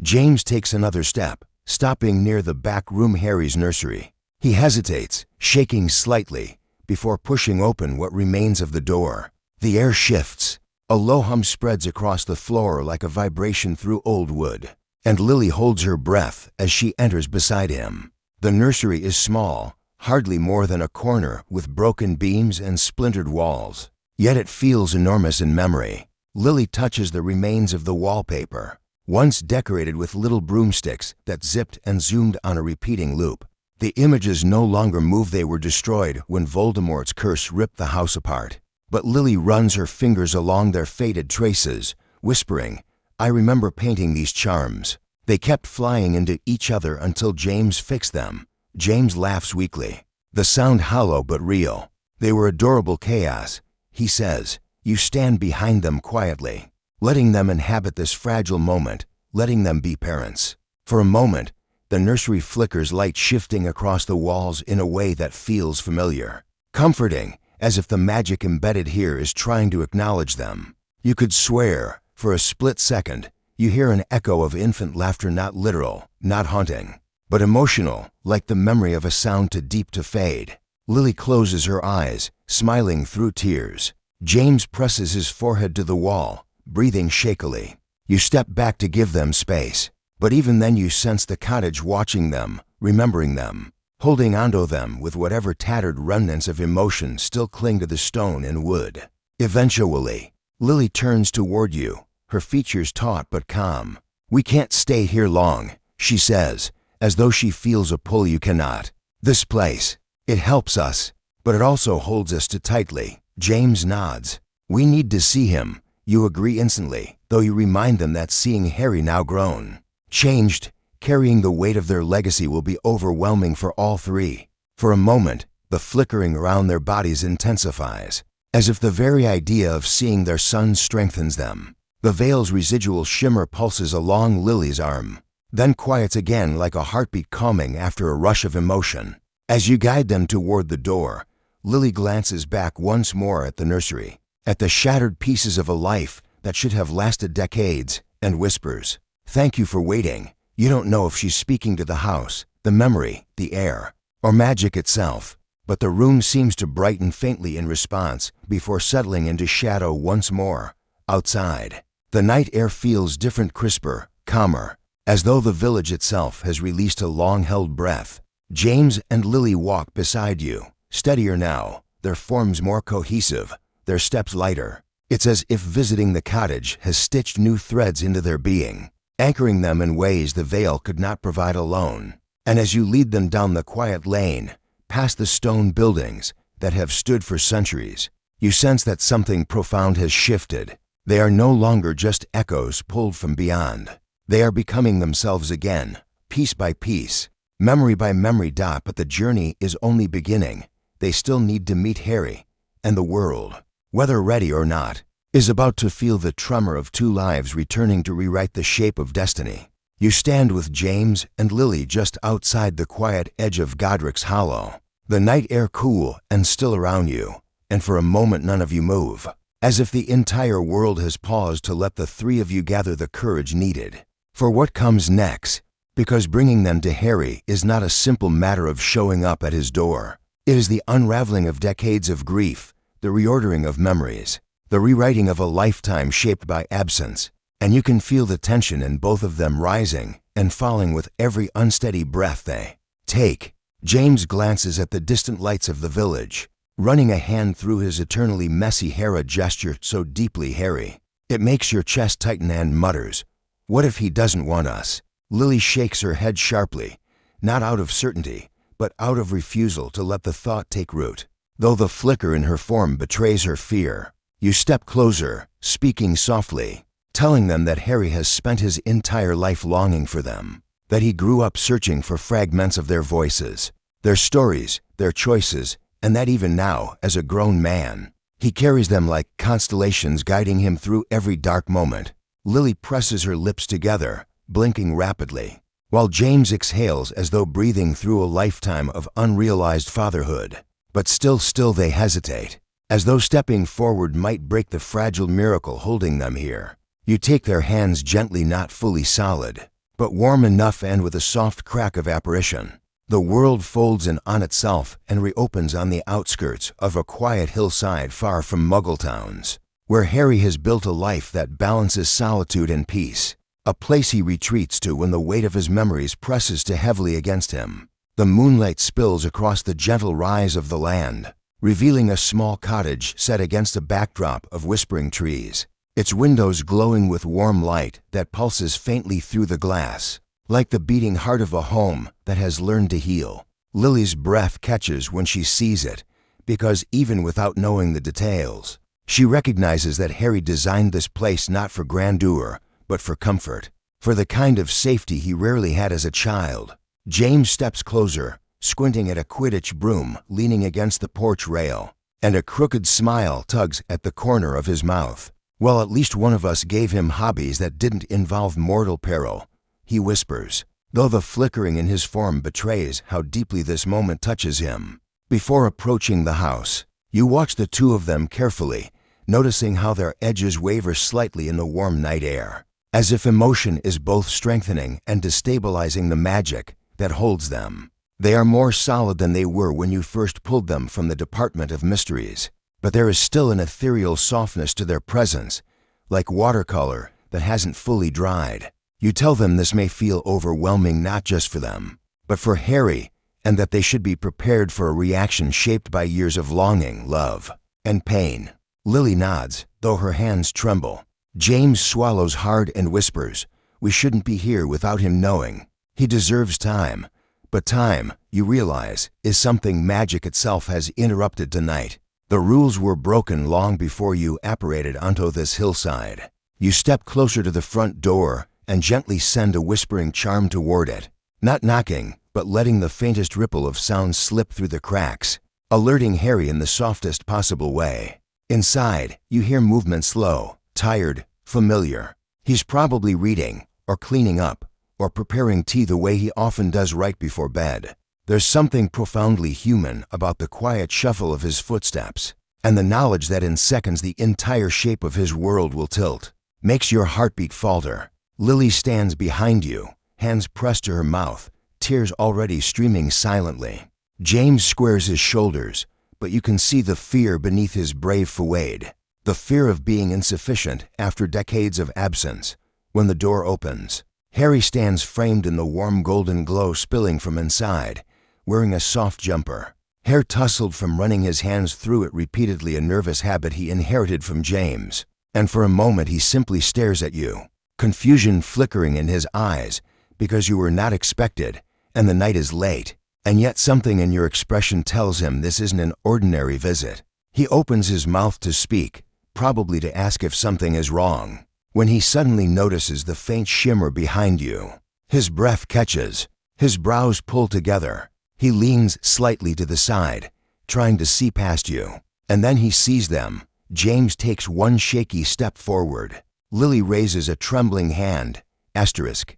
James takes another step, stopping near the back room, Harry's nursery. He hesitates, shaking slightly, before pushing open what remains of the door. The air shifts. A low hum spreads across the floor like a vibration through old wood, and Lily holds her breath as she enters beside him. The nursery is small, hardly more than a corner with broken beams and splintered walls, yet it feels enormous in memory. Lily touches the remains of the wallpaper, once decorated with little broomsticks that zipped and zoomed on a repeating loop. The images no longer move. They were destroyed when Voldemort's curse ripped the house apart. But Lily runs her fingers along their faded traces, whispering, "I remember painting these charms." They kept flying into each other until James fixed them. James laughs weakly. The sound hollow but real. They were adorable chaos, he says. You stand behind them quietly, letting them inhabit this fragile moment, letting them be parents. For a moment, the nursery flickers, light shifting across the walls in a way that feels familiar. Comforting, as if the magic embedded here is trying to acknowledge them. You could swear, for a split second, you hear an echo of infant laughter, not literal, not haunting, but emotional, like the memory of a sound too deep to fade. Lily closes her eyes, smiling through tears. James presses his forehead to the wall, breathing shakily. You step back to give them space, but even then you sense the cottage watching them, remembering them, holding onto them with whatever tattered remnants of emotion still cling to the stone and wood. Eventually, Lily turns toward you, her features taut but calm. "We can't stay here long," she says, as though she feels a pull you cannot. "This place, it helps us, but it also holds us too tightly." James nods. "We need to see him." You agree instantly, though you remind them that seeing Harry, now grown, changed, carrying the weight of their legacy, will be overwhelming for all three. For a moment, the flickering around their bodies intensifies, as if the very idea of seeing their son strengthens them. The veil's residual shimmer pulses along Lily's arm, then quiets again like a heartbeat calming after a rush of emotion. As you guide them toward the door, Lily glances back once more at the nursery, at the shattered pieces of a life that should have lasted decades, and whispers, "Thank you for waiting." You don't know if she's speaking to the house, the memory, the air, or magic itself, but the room seems to brighten faintly in response before settling into shadow once more. Outside, the night air feels different, crisper, calmer, as though the village itself has released a long-held breath. James and Lily walk beside you, steadier now, their forms more cohesive, their steps lighter. It's as if visiting the cottage has stitched new threads into their being, anchoring them in ways the veil could not provide alone. And as you lead them down the quiet lane, past the stone buildings that have stood for centuries, you sense that something profound has shifted. They are no longer just echoes pulled from beyond. They are becoming themselves again, piece by piece, memory by memory. But the journey is only beginning. They still need to meet Harry, and the world, whether ready or not, is about to feel the tremor of two lives returning to rewrite the shape of destiny. You stand with James and Lily just outside the quiet edge of Godric's Hollow, the night air cool and still around you, and for a moment none of you move, as if the entire world has paused to let the three of you gather the courage needed for what comes next, because bringing them to Harry is not a simple matter of showing up at his door. It is the unraveling of decades of grief, the reordering of memories, the rewriting of a lifetime shaped by absence, and you can feel the tension in both of them rising and falling with every unsteady breath they take. James glances at the distant lights of the village, running a hand through his eternally messy hair, a gesture so deeply Harry. It makes your chest tighten, and mutters, "What if he doesn't want us?" Lily shakes her head sharply, not out of certainty, but out of refusal to let the thought take root, though the flicker in her form betrays her fear. You step closer, speaking softly, telling them that Harry has spent his entire life longing for them, that he grew up searching for fragments of their voices, their stories, their choices, and that even now, as a grown man, he carries them like constellations guiding him through every dark moment. Lily presses her lips together, blinking rapidly, while James exhales as though breathing through a lifetime of unrealized fatherhood. But still they hesitate, as though stepping forward might break the fragile miracle holding them here. You take their hands gently, not fully solid, but warm enough, and with a soft crack of apparition, the world folds in on itself and reopens on the outskirts of a quiet hillside far from Muggle towns, where Harry has built a life that balances solitude and peace, a place he retreats to when the weight of his memories presses too heavily against him. The moonlight spills across the gentle rise of the land, revealing a small cottage set against a backdrop of whispering trees, its windows glowing with warm light that pulses faintly through the glass, like the beating heart of a home that has learned to heal. Lily's breath catches when she sees it, because even without knowing the details, she recognizes that Harry designed this place not for grandeur, but for comfort, for the kind of safety he rarely had as a child. James steps closer, squinting at a Quidditch broom leaning against the porch rail, and a crooked smile tugs at the corner of his mouth. "Well, at least one of us gave him hobbies that didn't involve mortal peril," he whispers, though the flickering in his form betrays how deeply this moment touches him. Before approaching the house, you watch the two of them carefully, noticing how their edges waver slightly in the warm night air, as if emotion is both strengthening and destabilizing the magic that holds them. They are more solid than they were when you first pulled them from the Department of Mysteries, but there is still an ethereal softness to their presence, like watercolor that hasn't fully dried. You tell them this may feel overwhelming not just for them, but for Harry, and that they should be prepared for a reaction shaped by years of longing, love, and pain. Lily nods, though her hands tremble. James swallows hard and whispers, "We shouldn't be here without him knowing. He deserves time." But time, you realize, is something magic itself has interrupted tonight. The rules were broken long before you apparated onto this hillside. You step closer to the front door and gently send a whispering charm toward it, not knocking, but letting the faintest ripple of sound slip through the cracks, alerting Harry in the softest possible way. Inside, you hear movement slow, tired, familiar. He's probably reading, or cleaning up, or preparing tea the way he often does right before bed. There's something profoundly human about the quiet shuffle of his footsteps, and the knowledge that in seconds the entire shape of his world will tilt. Makes your heartbeat falter. Lily stands behind you, hands pressed to her mouth, tears already streaming silently. James squares his shoulders, but you can see the fear beneath his brave fouade, the fear of being insufficient after decades of absence. When the door opens, Harry stands framed in the warm golden glow spilling from inside, wearing a soft jumper, hair tousled from running his hands through it repeatedly, a nervous habit he inherited from James. And for a moment he simply stares at you, confusion flickering in his eyes, because you were not expected, and the night is late, and yet something in your expression tells him this isn't an ordinary visit. He opens his mouth to speak, probably to ask if something is wrong, when he suddenly notices the faint shimmer behind you. His breath catches, his brows pull together. He leans slightly to the side, trying to see past you, and then he sees them. James takes one shaky step forward. Lily raises a trembling hand, asterisk.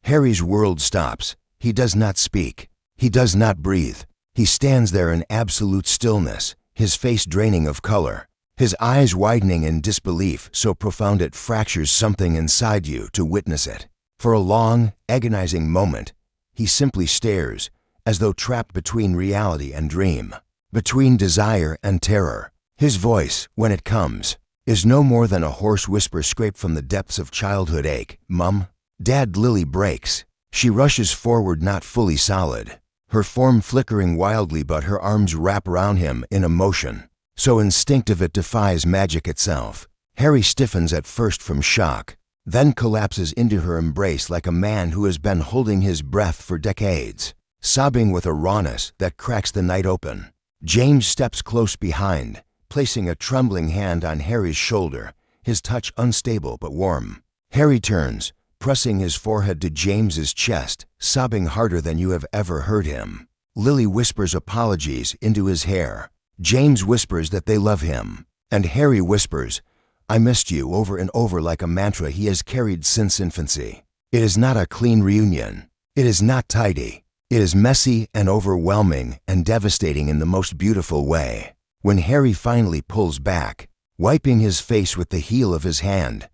Harry's world stops. He does not speak. He does not breathe. He stands there in absolute stillness, his face draining of color, his eyes widening in disbelief so profound it fractures something inside you to witness it. For a long, agonizing moment, he simply stares, as though trapped between reality and dream, between desire and terror. His voice, when it comes, is no more than a hoarse whisper scraped from the depths of childhood ache. "Mum?" "Dad." Lily breaks. She rushes forward, not fully solid, her form flickering wildly, but her arms wrap around him in a motion so instinctive it defies magic itself. Harry stiffens at first from shock, then collapses into her embrace like a man who has been holding his breath for decades, sobbing with a rawness that cracks the night open. James steps close behind, placing a trembling hand on Harry's shoulder, his touch unstable but warm. Harry turns, pressing his forehead to James's chest, sobbing harder than you have ever heard him. Lily whispers apologies into his hair. James whispers that they love him, and Harry whispers, "I missed you," over and over like a mantra he has carried since infancy. It is not a clean reunion. It is not tidy. It is messy and overwhelming and devastating in the most beautiful way. When Harry finally pulls back, wiping his face with the heel of his hand,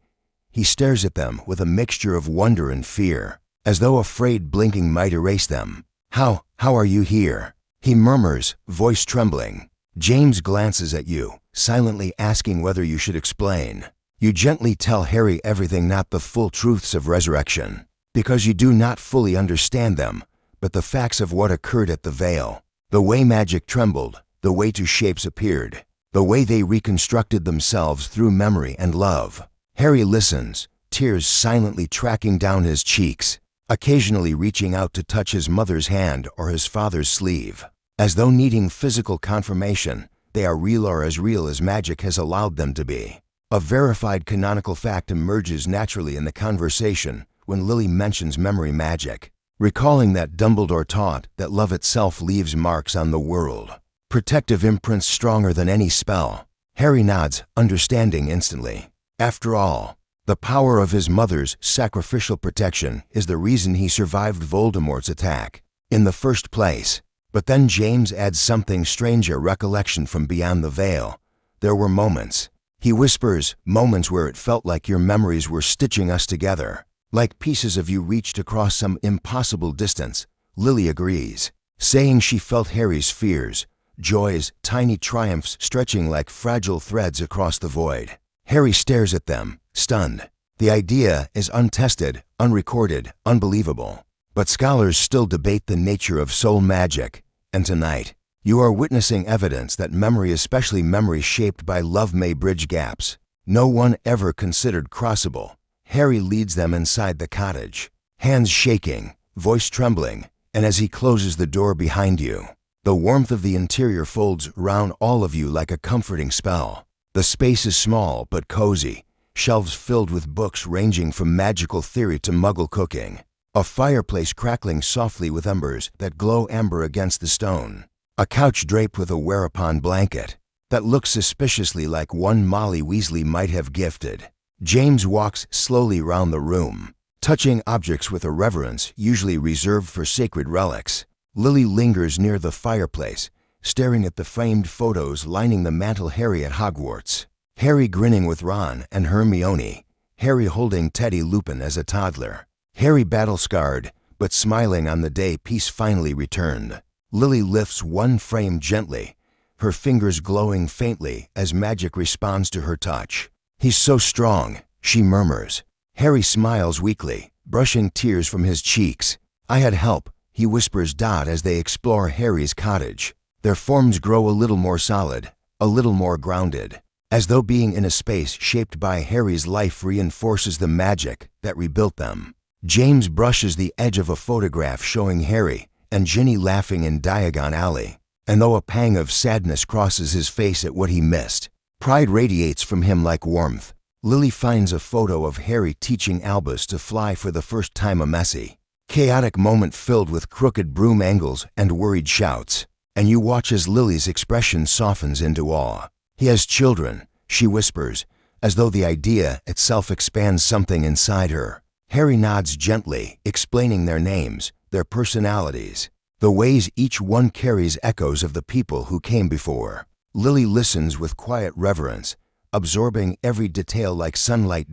he stares at them with a mixture of wonder and fear, as though afraid blinking might erase them. How are you here?" he murmurs, voice trembling. James glances at you, silently asking whether you should explain. You gently tell Harry everything, not the full truths of resurrection, because you do not fully understand them, but the facts of what occurred at the Veil, the way magic trembled, the way two shapes appeared, the way they reconstructed themselves through memory and love. Harry listens, tears silently tracking down his cheeks, occasionally reaching out to touch his mother's hand or his father's sleeve. As though needing physical confirmation, they are real or as real as magic has allowed them to be. A verified canonical fact emerges naturally in the conversation when Lily mentions memory magic, recalling that Dumbledore taught that love itself leaves marks on the world. Protective imprints stronger than any spell. Harry nods, understanding instantly. After all, the power of his mother's sacrificial protection is the reason he survived Voldemort's attack in the first place. But then James adds something strange, a recollection from beyond the veil. There were moments, he whispers, moments where it felt like your memories were stitching us together, like pieces of you reached across some impossible distance. Lily agrees, saying she felt Harry's fears, joys, tiny triumphs stretching like fragile threads across the void. Harry stares at them, stunned. The idea is untested, unrecorded, unbelievable. But scholars still debate the nature of soul magic, and tonight, you are witnessing evidence that memory, especially memory shaped by love, may bridge gaps no one ever considered crossable. Harry leads them inside the cottage, hands shaking, voice trembling, and as he closes the door behind you, the warmth of the interior folds round all of you like a comforting spell. The space is small but cozy, shelves filled with books ranging from magical theory to Muggle cooking, a fireplace crackling softly with embers that glow amber against the stone, a couch draped with a whereupon blanket that looks suspiciously like one Molly Weasley might have gifted. James walks slowly round the room, touching objects with a reverence usually reserved for sacred relics. Lily lingers near the fireplace, staring at the framed photos lining the mantel. Harry at Hogwarts, Harry grinning with Ron and Hermione, Harry holding Teddy Lupin as a toddler, Harry battle-scarred, but smiling on the day peace finally returned. Lily lifts one frame gently, her fingers glowing faintly as magic responds to her touch. "He's so strong," she murmurs. Harry smiles weakly, brushing tears from his cheeks. "I had help," he whispers as they explore Harry's cottage. Their forms grow a little more solid, a little more grounded, as though being in a space shaped by Harry's life reinforces the magic that rebuilt them. James brushes the edge of a photograph showing Harry and Ginny laughing in Diagon Alley, and though a pang of sadness crosses his face at what he missed, pride radiates from him like warmth. Lily finds a photo of Harry teaching Albus to fly for the first time, a messy, chaotic moment filled with crooked broom angles and worried shouts, and you watch as Lily's expression softens into awe. "He has children," she whispers, as though the idea itself expands something inside her. Harry nods gently, explaining their names, their personalities, the ways each one carries echoes of the people who came before. Lily listens with quiet reverence, absorbing every detail like sunlight.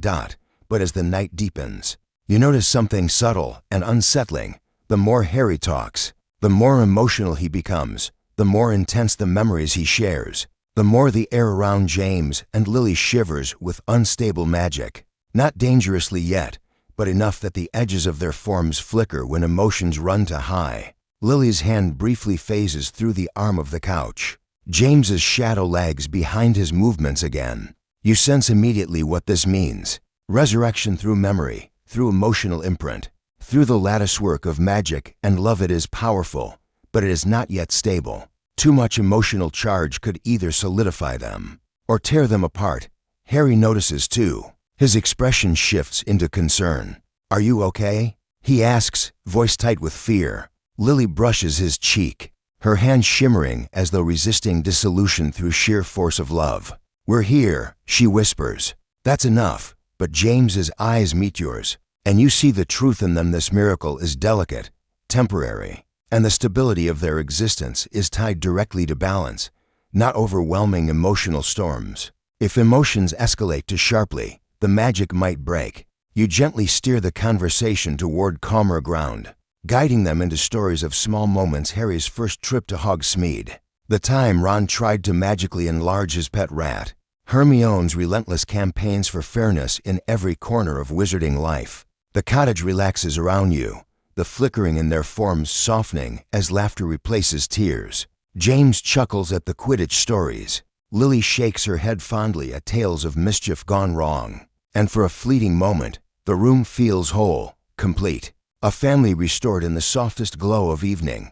But as the night deepens, you notice something subtle and unsettling. The more Harry talks, the more emotional he becomes, the more intense the memories he shares, the more the air around James and Lily shivers with unstable magic. Not dangerously yet, but enough that the edges of their forms flicker when emotions run to high. Lily's hand briefly phases through the arm of the couch. James's shadow lags behind his movements again. You sense immediately what this means. Resurrection through memory, through emotional imprint, through the latticework of magic and love. It is powerful, but it is not yet stable. Too much emotional charge could either solidify them or tear them apart. Harry notices too. His expression shifts into concern. "Are you okay?" he asks, voice tight with fear. Lily brushes his cheek, her hand shimmering as though resisting dissolution through sheer force of love. "We're here," she whispers. "That's enough." But James's eyes meet yours, and you see the truth in them. This miracle is delicate, temporary, and the stability of their existence is tied directly to balance, not overwhelming emotional storms. If emotions escalate too sharply, the magic might break. You gently steer the conversation toward calmer ground, guiding them into stories of small moments. Harry's first trip to Hogsmeade, the time Ron tried to magically enlarge his pet rat, Hermione's relentless campaigns for fairness in every corner of wizarding life. The cottage relaxes around you, the flickering in their forms softening as laughter replaces tears. James chuckles at the Quidditch stories. Lily shakes her head fondly at tales of mischief gone wrong. And for a fleeting moment, the room feels whole, complete. A family restored in the softest glow of evening.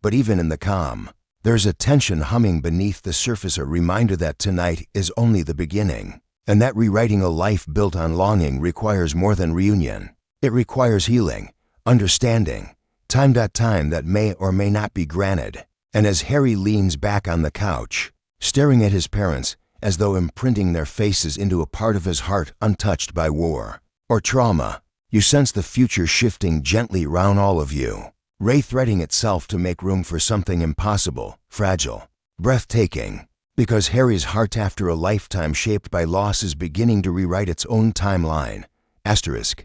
But even in the calm, there's a tension humming beneath the surface, a reminder that tonight is only the beginning, and that rewriting a life built on longing requires more than reunion. It requires healing, understanding, time that may or may not be granted. And as Harry leans back on the couch, staring at his parents as though imprinting their faces into a part of his heart untouched by war or trauma, you sense the future shifting gently round all of you, threading itself to make room for something impossible, fragile, breathtaking. Because Harry's heart, after a lifetime shaped by loss, is beginning to rewrite its own timeline. Asterisk.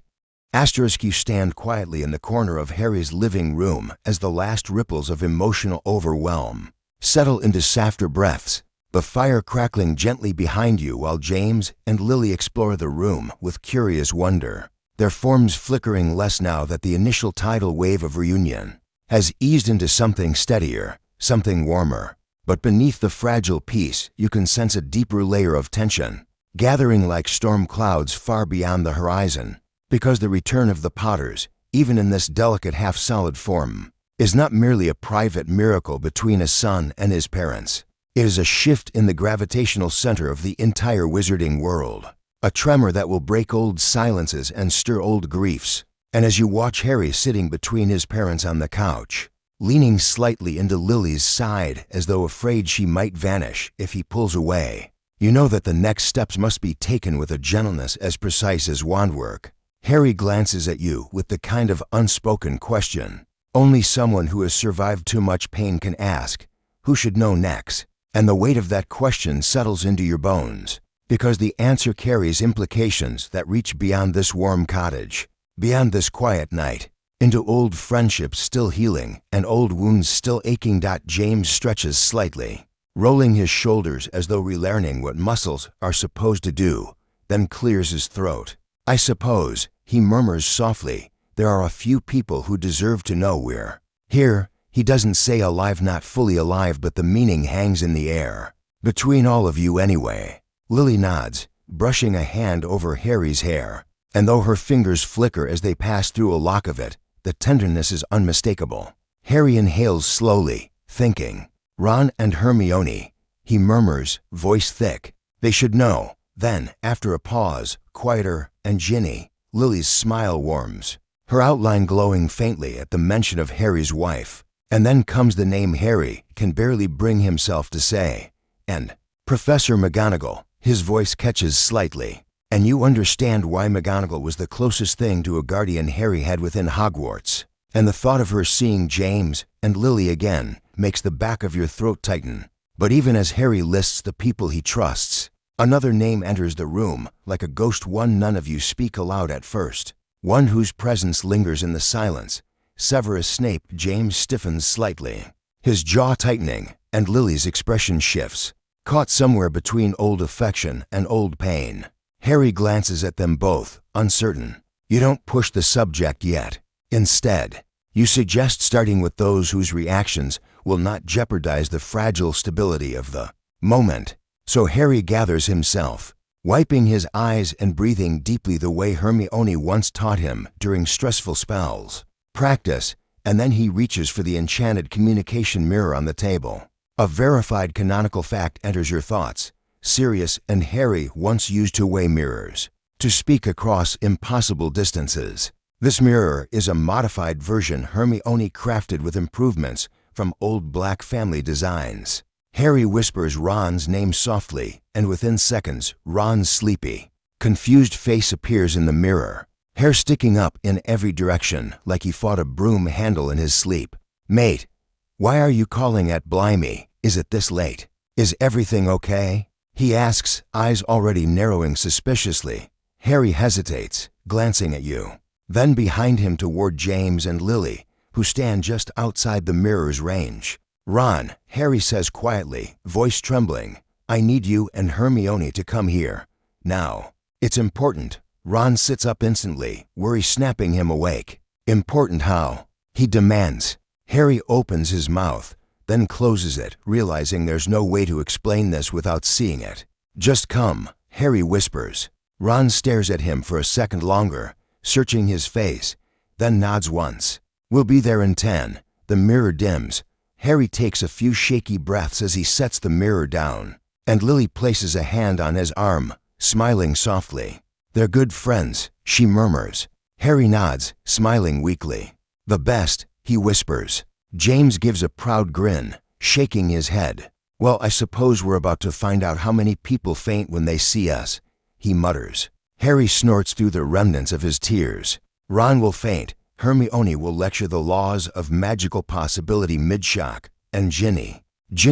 You stand quietly in the corner of Harry's living room as the last ripples of emotional overwhelm settle into softer breaths, the fire crackling gently behind you while James and Lily explore the room with curious wonder, their forms flickering less now that the initial tidal wave of reunion has eased into something steadier, something warmer. But beneath the fragile peace, you can sense a deeper layer of tension, gathering like storm clouds far beyond the horizon. Because the return of the Potters, even in this delicate half-solid form, is not merely a private miracle between a son and his parents. It is a shift in the gravitational center of the entire wizarding world, a tremor that will break old silences and stir old griefs. And as you watch Harry sitting between his parents on the couch, leaning slightly into Lily's side as though afraid she might vanish if he pulls away, you know that the next steps must be taken with a gentleness as precise as wandwork. Harry glances at you with the kind of unspoken question only someone who has survived too much pain can ask: who should know next? And the weight of that question settles into your bones, because the answer carries implications that reach beyond this warm cottage, beyond this quiet night, into old friendships still healing and old wounds still aching. James stretches slightly, rolling his shoulders as though relearning what muscles are supposed to do, then clears his throat. I suppose, he murmurs softly, there are a few people who deserve to know we're here. He doesn't say alive, not fully alive, but the meaning hangs in the air. Between all of you anyway. Lily nods, brushing a hand over Harry's hair, and though her fingers flicker as they pass through a lock of it, the tenderness is unmistakable. Harry inhales slowly, thinking. Ron and Hermione, he murmurs, voice thick. They should know. Then, after a pause, quieter, and Ginny, Lily's smile warms, her outline glowing faintly at the mention of Harry's wife. And then comes the name Harry can barely bring himself to say. And Professor McGonagall, his voice catches slightly. And you understand why McGonagall was the closest thing to a guardian Harry had within Hogwarts. And the thought of her seeing James and Lily again makes the back of your throat tighten. But even as Harry lists the people he trusts, another name enters the room, like a ghost, one none of you speak aloud at first, one whose presence lingers in the silence. Severus Snape. James stiffens slightly, his jaw tightening, and Lily's expression shifts, caught somewhere between old affection and old pain. Harry glances at them both, uncertain. You don't push the subject yet. Instead, you suggest starting with those whose reactions will not jeopardize the fragile stability of the moment. So Harry gathers himself, wiping his eyes and breathing deeply the way Hermione once taught him during stressful spells. Practice, and then he reaches for the enchanted communication mirror on the table. A verified canonical fact enters your thoughts. Sirius and Harry once used two-way mirrors to speak across impossible distances. This mirror is a modified version Hermione crafted with improvements from old Black family designs. Harry whispers Ron's name softly, and within seconds, Ron's sleepy, confused face appears in the mirror, hair sticking up in every direction like he fought a broom handle in his sleep. Mate, why are you calling at Blimey? Is it this late? Is everything okay? He asks, eyes already narrowing suspiciously. Harry hesitates, glancing at you, then behind him toward James and Lily, who stand just outside the mirror's range. Ron, Harry says quietly, voice trembling, I need you and Hermione to come here. Now. It's important. Ron sits up instantly, worry snapping him awake. Important how? He demands. Harry opens his mouth, then closes it, realizing there's no way to explain this without seeing it. Just come, Harry whispers. Ron stares at him for a second longer, searching his face, then nods once. We'll be there in 10. The mirror dims. Harry takes a few shaky breaths as he sets the mirror down, and Lily places a hand on his arm, smiling softly. They're good friends, she murmurs. Harry nods, smiling weakly. The best, he whispers. James gives a proud grin, shaking his head. Well, I suppose we're about to find out how many people faint when they see us, he mutters. Harry snorts through the remnants of his tears. Ron will faint, Hermione will lecture the laws of magical possibility mid-shock, and Ginny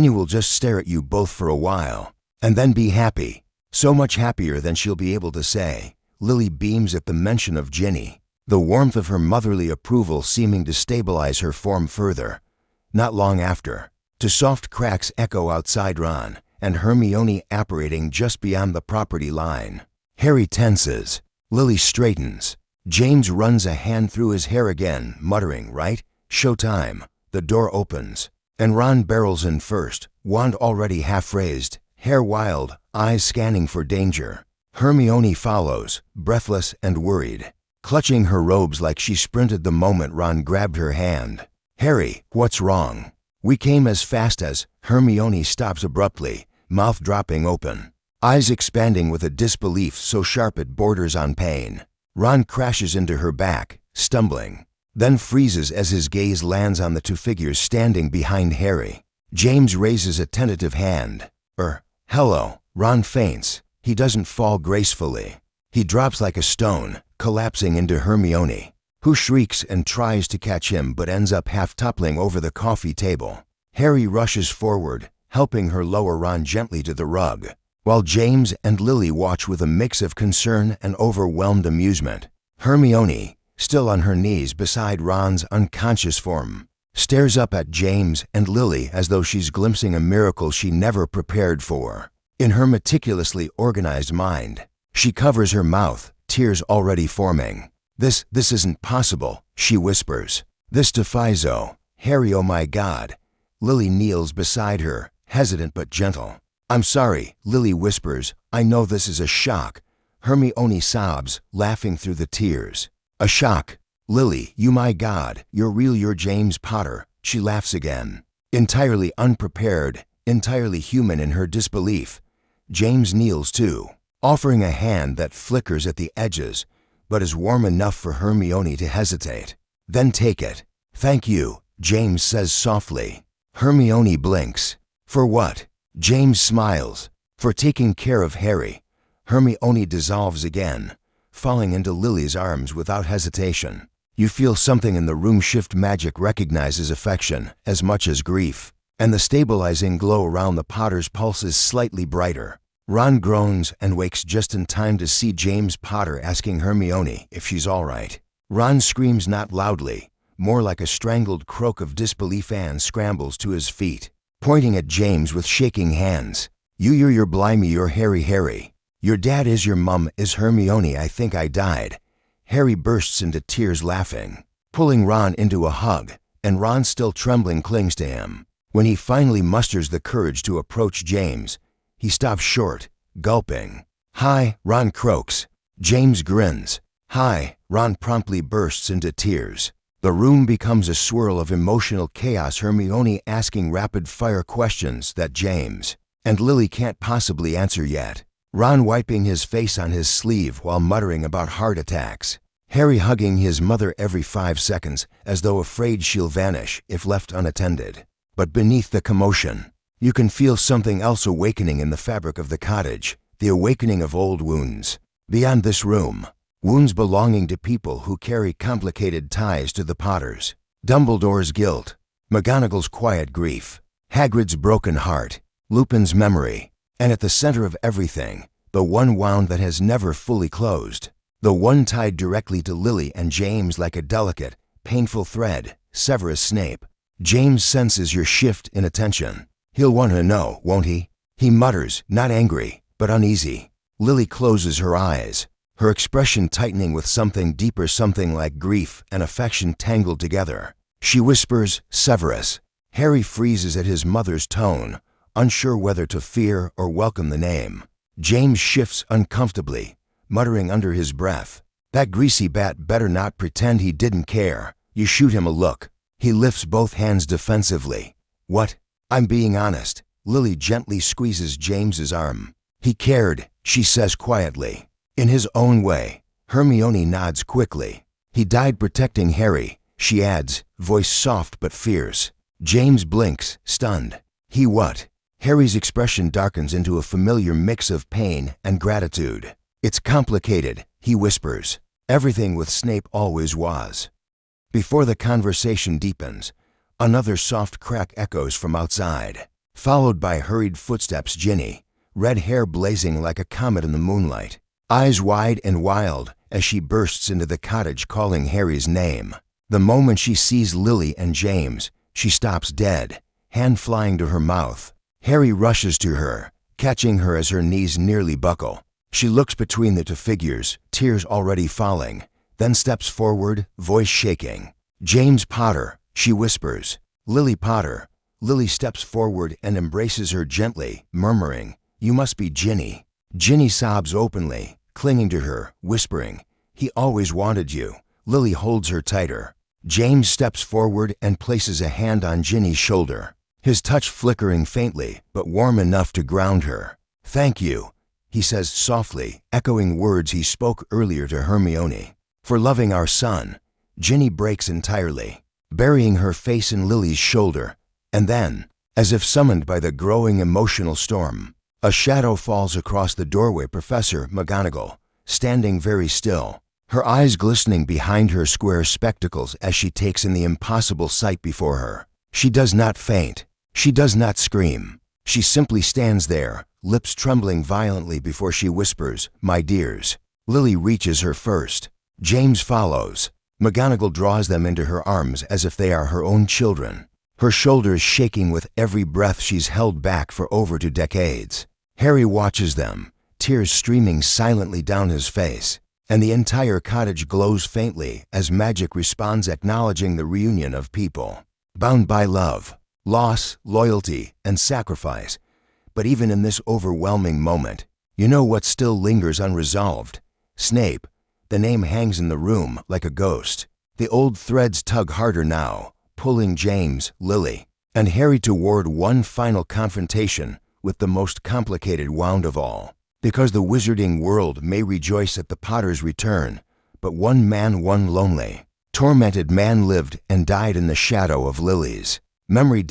will just stare at you both for a while, and then be happy. So much happier than she'll be able to say. Lily beams at the mention of Ginny, the warmth of her motherly approval seeming to stabilize her form further. Not long after, to soft cracks echo outside Ron, and Hermione apparating just beyond the property line. Harry tenses. Lily straightens. James runs a hand through his hair again, muttering, "Right? Showtime." The door opens, and Ron barrels in first, wand already half raised, hair wild, eyes scanning for danger. Hermione follows, breathless and worried, clutching her robes like she sprinted the moment Ron grabbed her hand. "Harry, what's wrong?" "We came as fast as..." Hermione stops abruptly, mouth dropping open, eyes expanding with a disbelief so sharp it borders on pain. Ron crashes into her back, stumbling, then freezes as his gaze lands on the two figures standing behind Harry. James raises a tentative hand. Hello." Ron faints. He doesn't fall gracefully. He drops like a stone, collapsing into Hermione, who shrieks and tries to catch him but ends up half toppling over the coffee table. Harry rushes forward, helping her lower Ron gently to the rug, while James and Lily watch with a mix of concern and overwhelmed amusement. Hermione, still on her knees beside Ron's unconscious form, stares up at James and Lily as though she's glimpsing a miracle she never prepared for. In her meticulously organized mind, she covers her mouth, tears already forming. This isn't possible," she whispers. "This defies Harry, oh my God." Lily kneels beside her, hesitant but gentle. "I'm sorry," Lily whispers. "I know this is a shock." Hermione sobs, laughing through the tears. "A shock? Lily, you my God, you're real, you're James Potter." She laughs again, entirely unprepared, entirely human in her disbelief. James kneels too, offering a hand that flickers at the edges, but is warm enough for Hermione to hesitate. "Then take it." "Thank you," James says softly. Hermione blinks. "For what?" James smiles. "For taking care of Harry." Hermione dissolves again, falling into Lily's arms without hesitation. You feel something in the room shift. Magic recognizes affection as much as grief, and the stabilizing glow around the Potter's pulses slightly brighter. Ron groans and wakes just in time to see James Potter asking Hermione if she's all right. Ron screams, not loudly, more like a strangled croak of disbelief, and scrambles to his feet, pointing at James with shaking hands. You're blimey, you're Harry. Your dad is your mum is Hermione. I think I died." Harry bursts into tears laughing, pulling Ron into a hug, and Ron, still trembling, clings to him. When he finally musters the courage to approach James, he stops short, gulping. "Hi," Ron croaks. James grins. "Hi." Ron promptly bursts into tears. The room becomes a swirl of emotional chaos, Hermione asking rapid-fire questions that James and Lily can't possibly answer yet. Ron wiping his face on his sleeve while muttering about heart attacks. Harry hugging his mother every 5 seconds as though afraid she'll vanish if left unattended. But beneath the commotion, you can feel something else awakening in the fabric of the cottage, the awakening of old wounds. Beyond this room, wounds belonging to people who carry complicated ties to the Potters. Dumbledore's guilt, McGonagall's quiet grief, Hagrid's broken heart, Lupin's memory, and at the center of everything, the one wound that has never fully closed, the one tied directly to Lily and James like a delicate, painful thread. Severus Snape. James senses your shift in attention. He'll want to know, won't he? He mutters, not angry, but uneasy. Lily closes her eyes, her expression tightening with something deeper, something like grief and affection tangled together. She whispers, "Severus." Harry freezes at his mother's tone, unsure whether to fear or welcome the name. James shifts uncomfortably, muttering under his breath, That greasy bat better not pretend he didn't care. You shoot him a look. He lifts both hands defensively. What? I'm being honest. Lily gently squeezes James's arm. He cared, she says quietly. In his own way. Hermione nods quickly. He died protecting Harry, she adds, voice soft but fierce. James blinks, stunned. He what? Harry's expression darkens into a familiar mix of pain and gratitude. It's complicated, he whispers. Everything with Snape always was. Before the conversation deepens, another soft crack echoes from outside, followed by hurried footsteps. Ginny, red hair blazing like a comet in the moonlight, eyes wide and wild as she bursts into the cottage calling Harry's name. The moment she sees Lily and James, she stops dead, hand flying to her mouth. Harry rushes to her, catching her as her knees nearly buckle. She looks between the two figures, tears already falling, then steps forward, voice shaking. James Potter, she whispers. Lily Potter. Lily steps forward and embraces her gently, murmuring, "You must be Ginny." Ginny sobs openly, clinging to her, whispering, "He always wanted you." Lily holds her tighter. James steps forward and places a hand on Ginny's shoulder, his touch flickering faintly, but warm enough to ground her. "Thank you," he says softly, echoing words he spoke earlier to Hermione. "For loving our son." Ginny breaks entirely, burying her face in Lily's shoulder. And then, as if summoned by the growing emotional storm, a shadow falls across the doorway. Professor McGonagall, standing very still, her eyes glistening behind her square spectacles as she takes in the impossible sight before her. She does not faint. She does not scream. She simply stands there, lips trembling violently before she whispers, "My dears." Lily reaches her first. James follows. McGonagall draws them into her arms as if they are her own children, her shoulders shaking with every breath she's held back for over 2 decades. Harry watches them, tears streaming silently down his face, and the entire cottage glows faintly as magic responds, acknowledging the reunion of people, bound by love, loss, loyalty, and sacrifice. But even in this overwhelming moment, you know what still lingers unresolved? Snape. The name hangs in the room like a ghost. The old threads tug harder now, pulling James, Lily, and Harry toward one final confrontation with the most complicated wound of all. Because the wizarding world may rejoice at the Potter's return, but one man, one lonely, tormented man lived and died in the shadow of Lily's memory.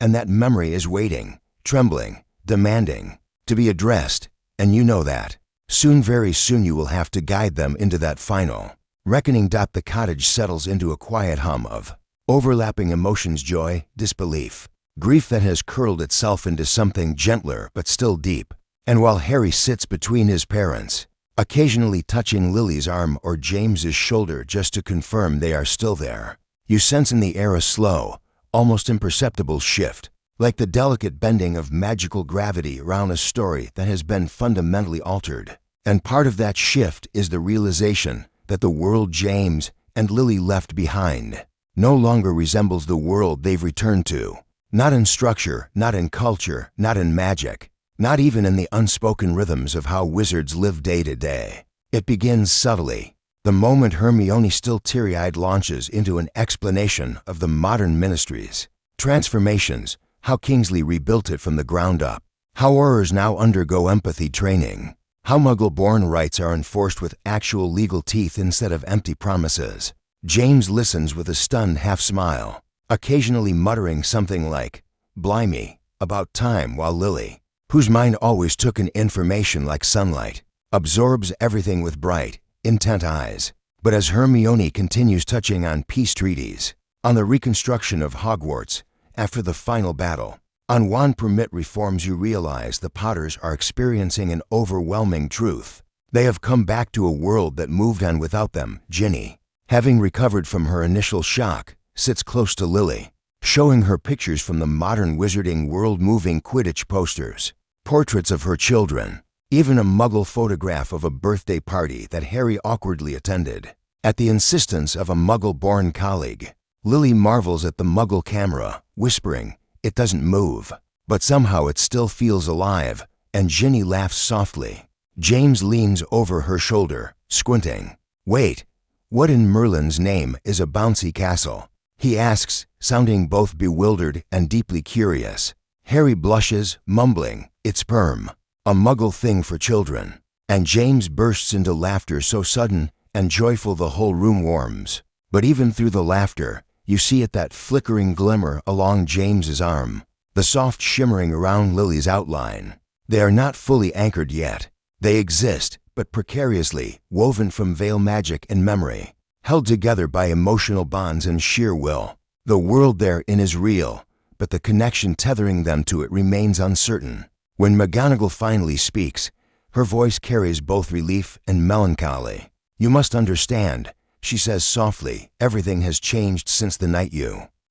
And that memory is waiting, trembling, demanding to be addressed, and you know that. Soon, very soon, you will have to guide them into that final reckoning. The cottage settles into a quiet hum of overlapping emotions: joy, disbelief, grief that has curled itself into something gentler but still deep. And while Harry sits between his parents, occasionally touching Lily's arm or James's shoulder just to confirm they are still there, you sense in the air a slow, almost imperceptible shift, like the delicate bending of magical gravity around a story that has been fundamentally altered. And part of that shift is the realization that the world James and Lily left behind no longer resembles the world they've returned to. Not in structure, not in culture, not in magic, not even in the unspoken rhythms of how wizards live day to day. It begins subtly, the moment Hermione, still teary-eyed, launches into an explanation of the modern ministry's transformations, how Kingsley rebuilt it from the ground up, how Aurors now undergo empathy training, how Muggle-born rights are enforced with actual legal teeth instead of empty promises. James listens with a stunned half-smile, occasionally muttering something like, "Blimey," about time, while Lily, whose mind always took in information like sunlight, absorbs everything with bright, intent eyes. But as Hermione continues touching on peace treaties, on the reconstruction of Hogwarts after the final battle, on wand permit reforms, you realize the Potters are experiencing an overwhelming truth. They have come back to a world that moved on without them. Ginny, having recovered from her initial shock, sits close to Lily, showing her pictures from the modern wizarding world, moving Quidditch posters, portraits of her children, even a Muggle photograph of a birthday party that Harry awkwardly attended, at the insistence of a Muggle-born colleague. Lily marvels at the Muggle camera, whispering, "It doesn't move," but somehow it still feels alive, and Ginny laughs softly. James leans over her shoulder, squinting. Wait, what in Merlin's name is a bouncy castle? He asks, sounding both bewildered and deeply curious. Harry blushes, mumbling, it's perm, a muggle thing for children. And James bursts into laughter so sudden and joyful the whole room warms. But even through the laughter, you see it that flickering glimmer along James's arm, the soft shimmering around Lily's outline. They are not fully anchored yet. They exist, but precariously, woven from veil magic and memory, held together by emotional bonds and sheer will. The world therein is real, but the connection tethering them to it remains uncertain. When McGonagall finally speaks, her voice carries both relief and melancholy. You must understand, she says softly, everything has changed since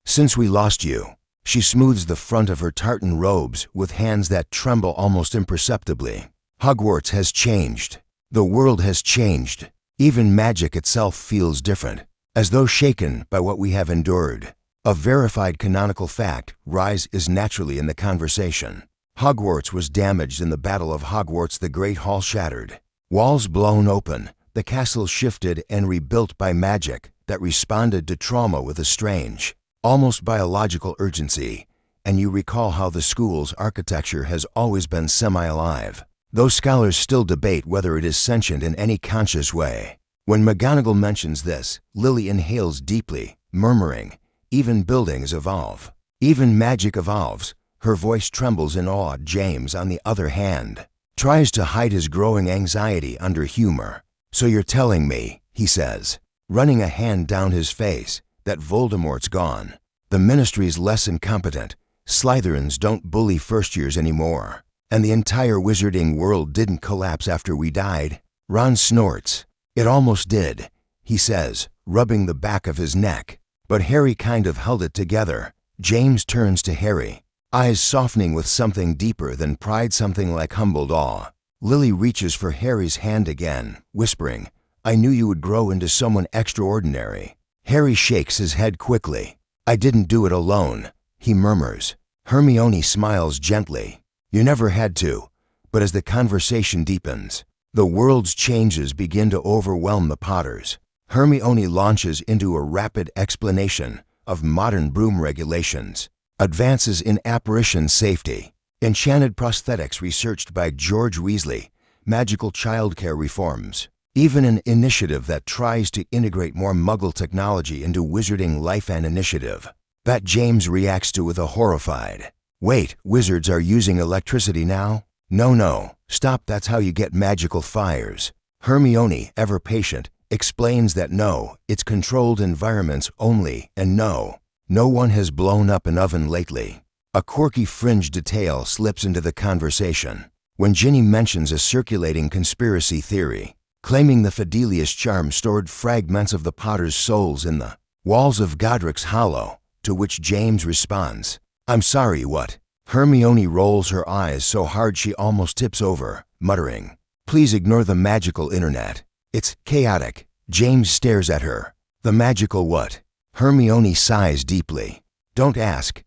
since we lost you. She smooths the front of her tartan robes with hands that tremble almost imperceptibly. Hogwarts has changed. The world has changed. Even magic itself feels different, as though shaken by what we have endured. A verified canonical fact, rise is naturally in the conversation. Hogwarts was damaged in the Battle of Hogwarts. The Great Hall shattered. Walls blown open, the castle shifted and rebuilt by magic that responded to trauma with a strange, almost biological urgency. And you recall how the school's architecture has always been semi-alive. Those scholars still debate whether it is sentient in any conscious way. When McGonagall mentions this, Lily inhales deeply, murmuring, even buildings evolve. Even magic evolves. Her voice trembles in awe. James, on the other hand, tries to hide his growing anxiety under humor. So you're telling me, he says, running a hand down his face, that Voldemort's gone. The Ministry's less incompetent. Slytherins don't bully first years anymore. And the entire wizarding world didn't collapse after we died. Ron snorts. It almost did, he says, rubbing the back of his neck. But Harry kind of held it together. James turns to Harry, eyes softening with something deeper than pride, something like humbled awe. Lily reaches for Harry's hand again, whispering, I knew you would grow into someone extraordinary. Harry shakes his head quickly. I didn't do it alone, he murmurs. Hermione smiles gently. You never had to. But as the conversation deepens, the world's changes begin to overwhelm the Potters. Hermione launches into a rapid explanation of modern broom regulations, advances in apparition safety, enchanted prosthetics researched by George Weasley, magical childcare reforms, even an initiative that tries to integrate more Muggle technology into wizarding life, an initiative that James reacts to with a horrified, wait, wizards are using electricity now? No, stop, that's how you get magical fires. Hermione, ever patient, explains that no, it's controlled environments only, and no one has blown up an oven lately. A quirky fringe detail slips into the conversation when Ginny mentions a circulating conspiracy theory, claiming the Fidelius charm stored fragments of the Potter's souls in the walls of Godric's Hollow, to which James responds, I'm sorry, what? Hermione rolls her eyes so hard she almost tips over, muttering, please ignore the magical internet. It's chaotic. James stares at her. The magical what? Hermione sighs deeply. Don't ask.